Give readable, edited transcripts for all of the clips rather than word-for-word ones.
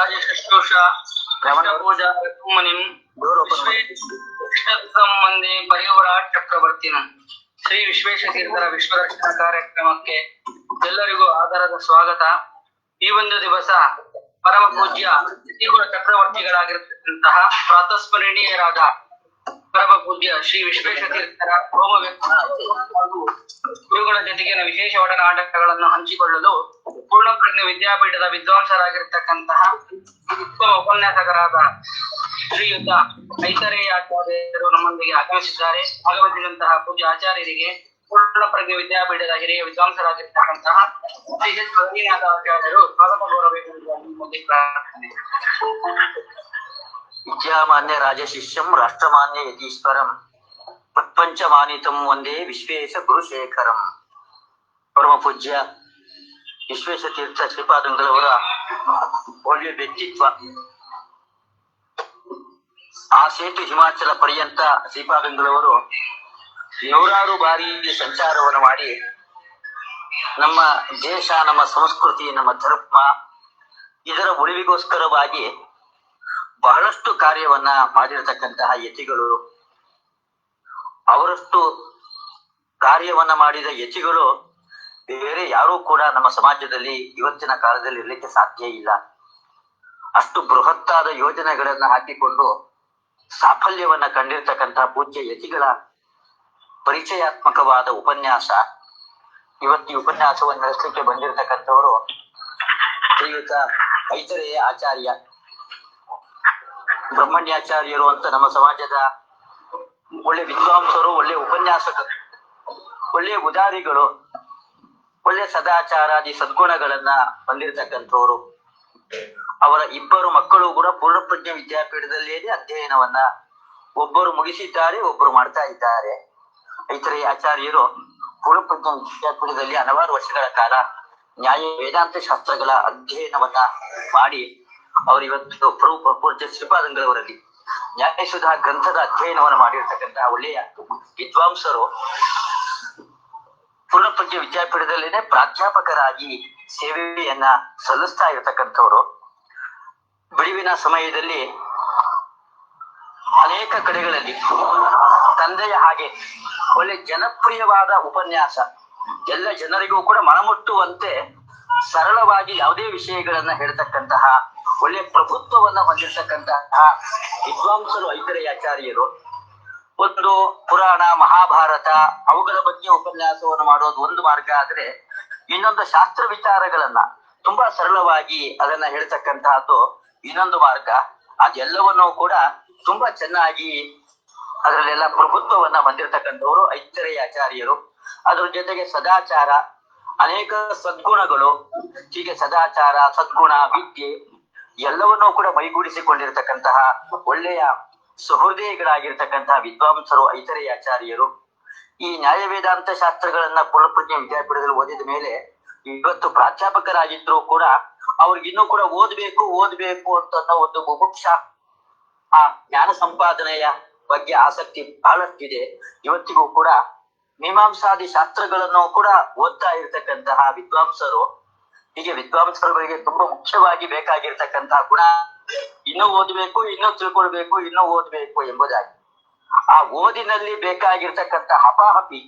शुश्रूषा पूजा मुनिम संबंधी परिव्राट चक्रवर्तिनಂ ಶ್ರೀ ವಿಶ್ವೇಶತೀರ್ಥರ ವಿಶ್ವದರ್ಶನ ಕಾರ್ಯಕ್ರಮಕ್ಕೆ ಎಲ್ಲರಿಗೂ ಆದರದ ಸ್ವಾಗತ. ಈ ಒಂದು ದಿವಸ ಪರಮ ಪೂಜ್ಯ ಶ್ರೀಗುರು ಚಕ್ರವರ್ತಿಗಳಾಗಿರತಕ್ಕಂತಹ ಪ್ರಾತಸ್ಮರಣೀಯರಾದ ಪರಮ ಪೂಜ್ಯ ಶ್ರೀ ವಿಶ್ವೇಶತೀರ್ಥರ ಹಾಗೂ ಗುರುಗಳ ಜೊತೆಗಿನ ವಿಶೇಷ ಒಡನಾಟಗಳನ್ನು ಹಂಚಿಕೊಳ್ಳಲು ಪೂರ್ಣಪ್ರಜ್ಞ ವಿದ್ಯಾಪೀಠದ ವಿದ್ವಾಂಸರಾಗಿರ್ತಕ್ಕಂತಹ ಉತ್ತಮ ಉಪನ್ಯಾಸಕರಾದ ಶ್ರೀಯುತ ಐತರೇಯ ಆಚಾರ್ಯರು ನಮ್ಮೊಂದಿಗೆ ಆಗಮಿಸಿದ್ದಾರೆ. ಆಗಮಿಸಿದಂತಹ ಪೂಜ್ಯ ಆಚಾರ್ಯರಿಗೆ ಪೂರ್ಣಪ್ರಜ್ಞ ವಿದ್ಯಾಪೀಠದ ಹಿರಿಯ ವಿದ್ವಾಂಸರಾಗಿರ್ತಕ್ಕಂತಹ ಶ್ರೀ ಎಚ್ ರವಿನಾಥ ಆಚಾರ್ಯರು ಸ್ವಾಗತ ಗೌರವವಾಗಿ ಪ್ರಾರ್ಥನೆ. ವಿದ್ಯಾಮಾನ್ಯ ರಾಜಶಿಷ್ಯಂ ರಾಷ್ಟ್ರಮಾನ್ಯ ಯತೀಶ್ವರಂ ಪ್ರಪಂಚಮಾನಿತಂ ಒಂದೇ ವಿಶ್ವೇಶ ಗುರುಶೇಖರಂ. ಪರಮ ಪೂಜ್ಯ ವಿಶ್ವೇಶ ತೀರ್ಥ ಶ್ರೀಪಾದಂಗಳವರ ಒಳ್ಳೆಯ ವ್ಯಕ್ತಿತ್ವ. ಆ ಸೇತು ಹಿಮಾಚಲ ಪರ್ಯಂತ ಶ್ರೀಪಾದಂಗಳವರು ನೂರಾರು ಬಾರಿ ಸಂಚಾರವನ್ನು ಮಾಡಿ ನಮ್ಮ ದೇಶ, ನಮ್ಮ ಸಂಸ್ಕೃತಿ, ನಮ್ಮ ಧರ್ಮ ಇದರ ಉಳಿವಿಗೋಸ್ಕರವಾಗಿ ಬಹಳಷ್ಟು ಕಾರ್ಯವನ್ನ ಮಾಡಿರತಕ್ಕಂತಹ ಯತಿಗಳು. ಅವರಷ್ಟು ಕಾರ್ಯವನ್ನ ಮಾಡಿದ ಯತಿಗಳು ಬೇರೆ ಯಾರೂ ಕೂಡ ನಮ್ಮ ಸಮಾಜದಲ್ಲಿ ಇವತ್ತಿನ ಕಾಲದಲ್ಲಿ ಇರಲಿಕ್ಕೆ ಸಾಧ್ಯ ಇಲ್ಲ. ಅಷ್ಟು ಬೃಹತ್ತಾದ ಯೋಜನೆಗಳನ್ನ ಹಾಕಿಕೊಂಡು ಸಾಫಲ್ಯವನ್ನ ಕಂಡಿರ್ತಕ್ಕಂತಹ ಪೂಜ್ಯ ಯತಿಗಳ ಪರಿಚಯಾತ್ಮಕವಾದ ಉಪನ್ಯಾಸ. ಇವತ್ತು ಈ ಉಪನ್ಯಾಸವನ್ನು ನಡೆಸಲಿಕ್ಕೆ ಬಂದಿರತಕ್ಕಂಥವರು ಶ್ರೀಯುತ ಐತರೇಯ ಆಚಾರ್ಯ, ಬ್ರಹ್ಮಣ್ಯಾಚಾರ್ಯರು ಅಂತ ನಮ್ಮ ಸಮಾಜದ ಒಳ್ಳೆ ವಿದ್ವಾಂಸರು, ಒಳ್ಳೆ ಉಪನ್ಯಾಸಕರು, ಒಳ್ಳೆ ಉದಾರಿಗಳು, ಒಳ್ಳೆ ಸದಾಚಾರಾದಿ ಸದ್ಗುಣಗಳನ್ನ ಹೊಂದಿರತಕ್ಕಂಥವ್ರು. ಅವರ ಇಬ್ಬರು ಮಕ್ಕಳು ಕೂಡ ಪೂರ್ಣಪ್ರಜ್ಞ ವಿದ್ಯಾಪೀಠದಲ್ಲಿಯೇ ಅಧ್ಯಯನವನ್ನ ಒಬ್ಬರು ಮುಗಿಸಿದ್ದಾರೆ, ಒಬ್ಬರು ಮಾಡ್ತಾ ಇದ್ದಾರೆ. ಐತರೇಯ ಆಚಾರ್ಯರು ಪೂರ್ಣಪ್ರಜ್ಞ ವಿದ್ಯಾಪೀಠದಲ್ಲಿ ಹಲವಾರು ವರ್ಷಗಳ ಕಾಲ ನ್ಯಾಯ ವೇದಾಂತ ಶಾಸ್ತ್ರಗಳ ಅಧ್ಯಯನವನ್ನ ಮಾಡಿ ಅವರು ಇವತ್ತು ಪೂಜ್ಯ ಶ್ರೀಪಾದಂಗಳವರಲ್ಲಿ ನ್ಯಾಯಸುಧಾ ಗ್ರಂಥದ ಅಧ್ಯಯನವನ್ನು ಮಾಡಿರ್ತಕ್ಕಂತಹ ಒಳ್ಳೆಯ ವಿದ್ವಾಂಸರು. ಪೂರ್ಣಪ್ರಜ್ಞ ವಿದ್ಯಾಪೀಠದಲ್ಲಿನೇ ಪ್ರಾಧ್ಯಾಪಕರಾಗಿ ಸೇವೆಯನ್ನ ಸಲ್ಲಿಸ್ತಾ ಇರತಕ್ಕಂಥವ್ರು. ಬಿಡುವಿನ ಸಮಯದಲ್ಲಿ ಅನೇಕ ಕಡೆಗಳಲ್ಲಿ ತಂದೆಯ ಹಾಗೆ ಒಳ್ಳೆ ಜನಪ್ರಿಯವಾದ ಉಪನ್ಯಾಸ, ಎಲ್ಲ ಜನರಿಗೂ ಕೂಡ ಮನಮುಟ್ಟುವಂತೆ ಸರಳವಾಗಿ ಯಾವುದೇ ವಿಷಯಗಳನ್ನ ಹೇಳ್ತಕ್ಕಂತಹ ಒಳ್ಳೆ ಪ್ರಭುತ್ವವನ್ನ ಹೊಂದಿರತಕ್ಕಂತಹ ವಿದ್ವಾಂಸರು ಐತರೇಯ ಆಚಾರ್ಯರು. ಒಂದು ಪುರಾಣ, ಮಹಾಭಾರತ ಅವುಗಳ ಬಗ್ಗೆ ಉಪನ್ಯಾಸವನ್ನು ಮಾಡೋದು ಒಂದು ಮಾರ್ಗ ಆದ್ರೆ, ಇನ್ನೊಂದು ಶಾಸ್ತ್ರ ವಿಚಾರಗಳನ್ನ ತುಂಬಾ ಸರಳವಾಗಿ ಅದನ್ನ ಹೇಳ್ತಕ್ಕಂತಹದ್ದು ಇನ್ನೊಂದು ಮಾರ್ಗ. ಅದೆಲ್ಲವನ್ನೂ ಕೂಡ ತುಂಬಾ ಚೆನ್ನಾಗಿ ಅದರಲ್ಲೆಲ್ಲ ಪ್ರಭುತ್ವವನ್ನ ಹೊಂದಿರತಕ್ಕಂಥವ್ರು ಐತರೇಯ ಆಚಾರ್ಯರು. ಅದ್ರ ಜೊತೆಗೆ ಸದಾಚಾರ, ಅನೇಕ ಸದ್ಗುಣಗಳು, ಹೀಗೆ ಸದಾಚಾರ, ಸದ್ಗುಣ, ವಿದ್ಯೆ ಎಲ್ಲವನ್ನೂ ಕೂಡ ಮೈಗೂಡಿಸಿಕೊಂಡಿರ್ತಕ್ಕಂತಹ ಒಳ್ಳೆಯ ಸಹೃದಯಗಳಾಗಿರ್ತಕ್ಕಂತಹ ವಿದ್ವಾಂಸರು ಐತರೇಯ ಆಚಾರ್ಯರು. ಈ ನ್ಯಾಯ ವೇದಾಂತ ಶಾಸ್ತ್ರಗಳನ್ನ ಪೂರ್ಣಪ್ರಜ್ಞ ವಿದ್ಯಾಪೀಠದಲ್ಲಿ ಓದಿದ ಮೇಲೆ ಇವತ್ತು ಪ್ರಾಧ್ಯಾಪಕರಾಗಿದ್ರು ಕೂಡ ಅವ್ರಿಗಿನ್ನೂ ಕೂಡ ಓದ್ಬೇಕು ಅಂತ ಒಂದು ಬುಭುಕ್ಷ, ಆ ಜ್ಞಾನ ಸಂಪಾದನೆಯ ಬಗ್ಗೆ ಆಸಕ್ತಿ ಬಹಳಷ್ಟಿದೆ. ಇವತ್ತಿಗೂ ಕೂಡ ಮೀಮಾಂಸಾದಿ ಶಾಸ್ತ್ರಗಳನ್ನು ಕೂಡ ಓದ್ತಾ ಇರತಕ್ಕಂತಹ ವಿದ್ವಾಂಸರು. ಹೀಗೆ ವಿದ್ವಾಂಸರುಗಳಿಗೆ ತುಂಬಾ ಮುಖ್ಯವಾಗಿ ಬೇಕಾಗಿರ್ತಕ್ಕಂತಹ ಗುಣ ಇನ್ನೂ ಓದ್ಬೇಕು, ಇನ್ನೂ ತಿಳ್ಕೊಳ್ಬೇಕು, ಇನ್ನೂ ಓದ್ಬೇಕು ಎಂಬುದಾಗಿ. ಆ ಓದಿನಲ್ಲಿ ಬೇಕಾಗಿರ್ತಕ್ಕಂಥ ಹಪಾಹಪಿ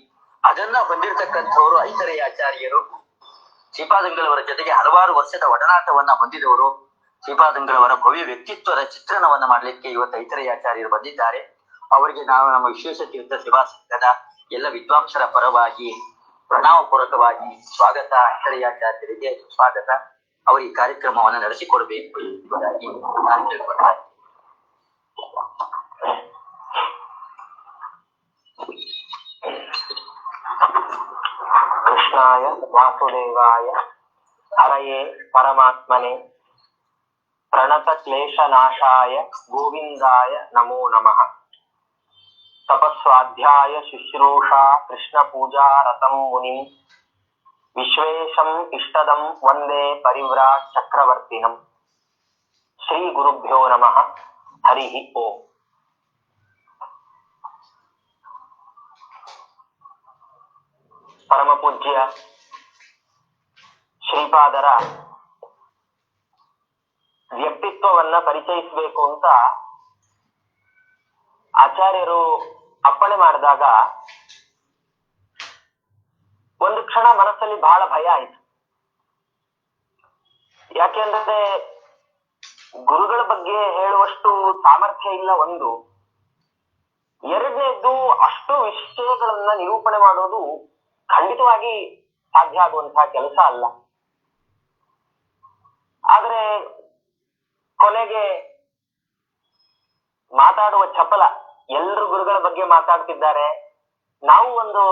ಅದನ್ನ ಹೊಂದಿರತಕ್ಕಂಥವ್ರು ಐತರೇಯ ಆಚಾರ್ಯರು. ಶ್ರೀಪಾದಂಗಳವರ ಜೊತೆಗೆ ಹಲವಾರು ವರ್ಷದ ಒಡನಾಟವನ್ನ ಹೊಂದಿದವರು. ಶ್ರೀಪಾದಂಗಳವರ ಭವ್ಯ ವ್ಯಕ್ತಿತ್ವದ ಚಿತ್ರಣವನ್ನ ಮಾಡಲಿಕ್ಕೆ ಇವತ್ತು ಐತರೇಯ ಆಚಾರ್ಯರು ಬಂದಿದ್ದಾರೆ. ಅವರಿಗೆ ನಾವು ನಮ್ಮ ವಿಶ್ವೇಶ ತೀರ್ಥ ಸೇವಾ ಸಂಘದ ಎಲ್ಲ ವಿದ್ವಾಂಸರ ಪರವಾಗಿ ಪ್ರಣಾಮಪೂರ್ವಕವಾಗಿ ಸ್ವಾಗತ. ಐತರೇಯ ಆಚಾರ್ಯರಿಗೆ ಸ್ವಾಗತ. ಅವರು ಈ ಕಾರ್ಯಕ್ರಮವನ್ನು ನಡೆಸಿಕೊಡ್ಬೇಕು ಎಂಬುದಾಗಿ ನಾನು ತಿಳ್ಕೊಳ್ತಾರೆ. ಕೃಷ್ಣಾಯ ವಾಸುದೇವಾಯ ಹರಯೇ ಪರಮಾತ್ಮನೆ ಪ್ರಣತ ಕ್ಲೇಶನಾಶಾಯ ಗೋವಿಂದಾಯ ನಮೋ ನಮಃ. ತಪಸ್ವಾಧ್ಯಾಯ ಶುಶ್ರೂಷಾ ಕೃಷ್ಣ ಪೂಜಾ ರತಂ ಮುನಿಂ ವಿಶ್ವೇಶಂ ಇಷ್ಟದಂ ವಂದೇ ಪರಿವ್ರಾಟ್ ಚಕ್ರವರ್ತಿನಂ. ಶ್ರೀ ಗುರುಭ್ಯೋ ನಮಃ. ಹರಿ ಓಂ. ಪರಮ ಪೂಜ್ಯ ಶ್ರೀಪಾದರ ವ್ಯಕ್ತಿ ತತ್ವವನ್ನ ಪರಿಚಯಿಸಬೇಕು ಅಂತ ಆಚಾರ್ಯರು ಅಪ್ಪಣೆ ಮಾಡಿದಾಗ ಒಂದು ಕ್ಷಣ ಮನಸ್ಸಲ್ಲಿ ಬಹಳ ಭಯ ಆಯ್ತು. ಯಾಕೆಂದ್ರೆ ಗುರುಗಳ ಬಗ್ಗೆ ಹೇಳುವಷ್ಟು ಸಾಮರ್ಥ್ಯ ಇಲ್ಲ ಒಂದು. ಎರಡನೇದ್ದು, ಅಷ್ಟು ವಿಷಯಗಳನ್ನ ನಿರೂಪಣೆ ಮಾಡೋದು ಖಂಡಿತವಾಗಿ ಸಾಧ್ಯ ಆಗುವಂತಹ ಕೆಲಸ ಅಲ್ಲ. ಆದ್ರೆ ಕೊನೆಗೆ ಮಾತಾಡುವ ಚಪಲ, ಎಲ್ರು ಗುರುಗಳ ಬಗ್ಗೆ ಮಾತಾಡ್ತಿದ್ದಾರೆ, ನಾವು ಒಂದು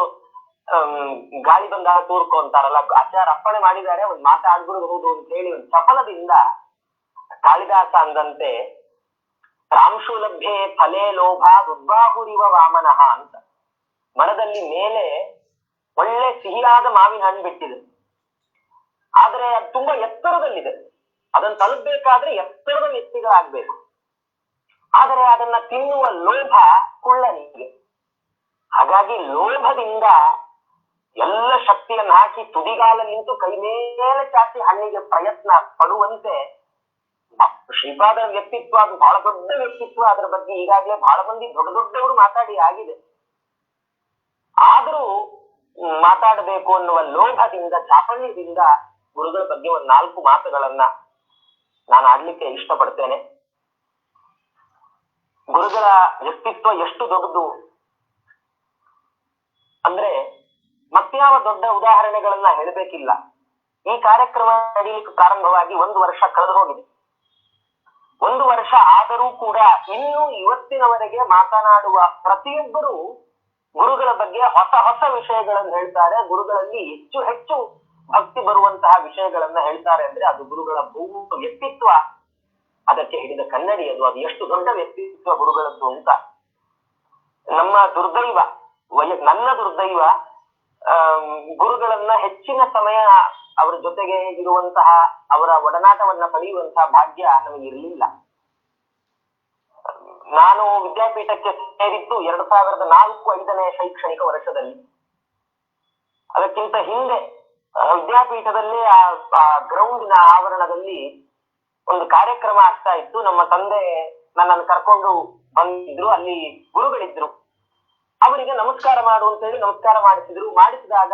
ಗಾಳಿ ಬಂದಾಗ ತೂರ್ಕೊ ಅಂತಾರಲ್ಲ, ಆಚಾರ ಅಪ್ಪಣೆ ಮಾಡಿದ್ದಾರೆ, ಒಂದು ಮಾತಾಡ್ಬಿಡಬಹುದು ಅಂತ ಹೇಳಿ ಒಂದು ಚಪಲದಿಂದ ಕಾಳಿದಾಸ ಅಂದಂತೆ ರಾಂಶು ಲಭ್ಯೆ ಫಲೇ ಲೋಭ ದುರ್ಬಾಹುರಿವ ವಾಮನಃ ಅಂತ. ಮರದಲ್ಲಿ ಮೇಲೆ ಒಳ್ಳೆ ಸಿಹಿಯಾದ ಮಾವಿನ ಹಣ್ಣು ಬಿಟ್ಟಿದೆ, ಆದ್ರೆ ಅದು ತುಂಬಾ ಎತ್ತರದಲ್ಲಿದೆ. ಅದನ್ನ ತಲುಪಬೇಕಾದ್ರೆ ಎತ್ತರದ ವ್ಯಕ್ತಿಗಳಾಗ್ಬೇಕು. ಆದರೆ ಅದನ್ನ ತಿನ್ನುವ ಲೋಭ ಕುಳ್ಳನಿಗೆ. ಹಾಗಾಗಿ ಲೋಭದಿಂದ ಎಲ್ಲ ಶಕ್ತಿಯನ್ನು ಹಾಕಿ ತುದಿಗಾಲ ನಿಂತು ಕೈ ಮೇಲೆ ಚಾಚಿ ಹಣ್ಣಿಗೆ ಪ್ರಯತ್ನ ಪಡುವಂತೆ ಶ್ರೀಪಾದರ ವ್ಯಕ್ತಿತ್ವ, ಅದು ಬಹಳ ದೊಡ್ಡ ವ್ಯಕ್ತಿತ್ವ. ಅದರ ಬಗ್ಗೆ ಈಗಾಗಲೇ ಬಹಳ ಮಂದಿ ದೊಡ್ಡ ದೊಡ್ಡವರು ಮಾತಾಡಿ ಆಗಿದೆ. ಆದರೂ ಮಾತಾಡಬೇಕು ಅನ್ನುವ ಲೋಭದಿಂದ, ಚಾಪಲ್ಯದಿಂದ ಗುರುಗಳ ಬಗ್ಗೆ ಒಂದು 4 ಮಾತುಗಳನ್ನ ನಾನು ಆಡ್ಲಿಕ್ಕೆ ಇಷ್ಟಪಡ್ತೇನೆ. ಗುರುಗಳ ವ್ಯಕ್ತಿತ್ವ ಎಷ್ಟು ದೊಡ್ಡದು ಅಂದ್ರೆ ಮತ್ಯಾವ ದೊಡ್ಡ ಉದಾಹರಣೆಗಳನ್ನ ಹೇಳಬೇಕಿಲ್ಲ. ಈ ಕಾರ್ಯಕ್ರಮ ನಡೀಲಿಕ್ಕೆ ಪ್ರಾರಂಭವಾಗಿ 1 ವರ್ಷ ಕಳೆದು ಹೋಗಿದೆ. 1 ವರ್ಷ ಆದರೂ ಕೂಡ ಇನ್ನೂ ಇವತ್ತಿನವರೆಗೆ ಮಾತನಾಡುವ ಪ್ರತಿಯೊಬ್ಬರು ಗುರುಗಳ ಬಗ್ಗೆ ಹೊಸ ಹೊಸ ವಿಷಯಗಳನ್ನು ಹೇಳ್ತಾರೆ. ಗುರುಗಳಲ್ಲಿ ಹೆಚ್ಚು ಹೆಚ್ಚು ಭಕ್ತಿ ಬರುವಂತಹ ವಿಷಯಗಳನ್ನ ಹೇಳ್ತಾರೆ. ಅಂದ್ರೆ ಅದು ಗುರುಗಳ ವ್ಯಕ್ತಿತ್ವ, ಅದಕ್ಕೆ ಹಿಡಿದ ಕನ್ನಡಿ ಅದು. ಅದು ಎಷ್ಟು ದೊಡ್ಡ ವ್ಯಕ್ತಿತ್ವ ಗುರುಗಳದ್ದು ಅಂತ. ನಮ್ಮ ದುರ್ದೈವ, ನನ್ನ ದುರ್ದೈವ, ಗುರುಗಳನ್ನ ಹೆಚ್ಚಿನ ಸಮಯ ಅವರ ಜೊತೆಗೆ ಇರುವಂತಹ, ಅವರ ಒಡನಾಟವನ್ನ ಪಡೆಯುವಂತಹ ಭಾಗ್ಯ ನಮಗೆ ಇರಲಿಲ್ಲ. ನಾನು ವಿದ್ಯಾಪೀಠಕ್ಕೆ ಸೇರಿದ್ದು 2004-05ನೇ ಶೈಕ್ಷಣಿಕ ವರ್ಷದಲ್ಲಿ. ಅದಕ್ಕಿಂತ ಹಿಂದೆ ವಿದ್ಯಾಪೀಠದಲ್ಲೇ ಆ ಗ್ರೌಂಡಿನ ಆವರಣದಲ್ಲಿ ಒಂದು ಕಾರ್ಯಕ್ರಮ ಆಗ್ತಾ ಇತ್ತು. ನಮ್ಮ ತಂದೆ ನನ್ನನ್ನು ಕರ್ಕೊಂಡು ಬಂದಿದ್ರು. ಅಲ್ಲಿ ಗುರುಗಳಿದ್ರು. ಅವರಿಗೆ ನಮಸ್ಕಾರ ಮಾಡು ಅಂತ ಹೇಳಿ ನಮಸ್ಕಾರ ಮಾಡಿಸಿದ್ರು. ಮಾಡಿಸಿದಾಗ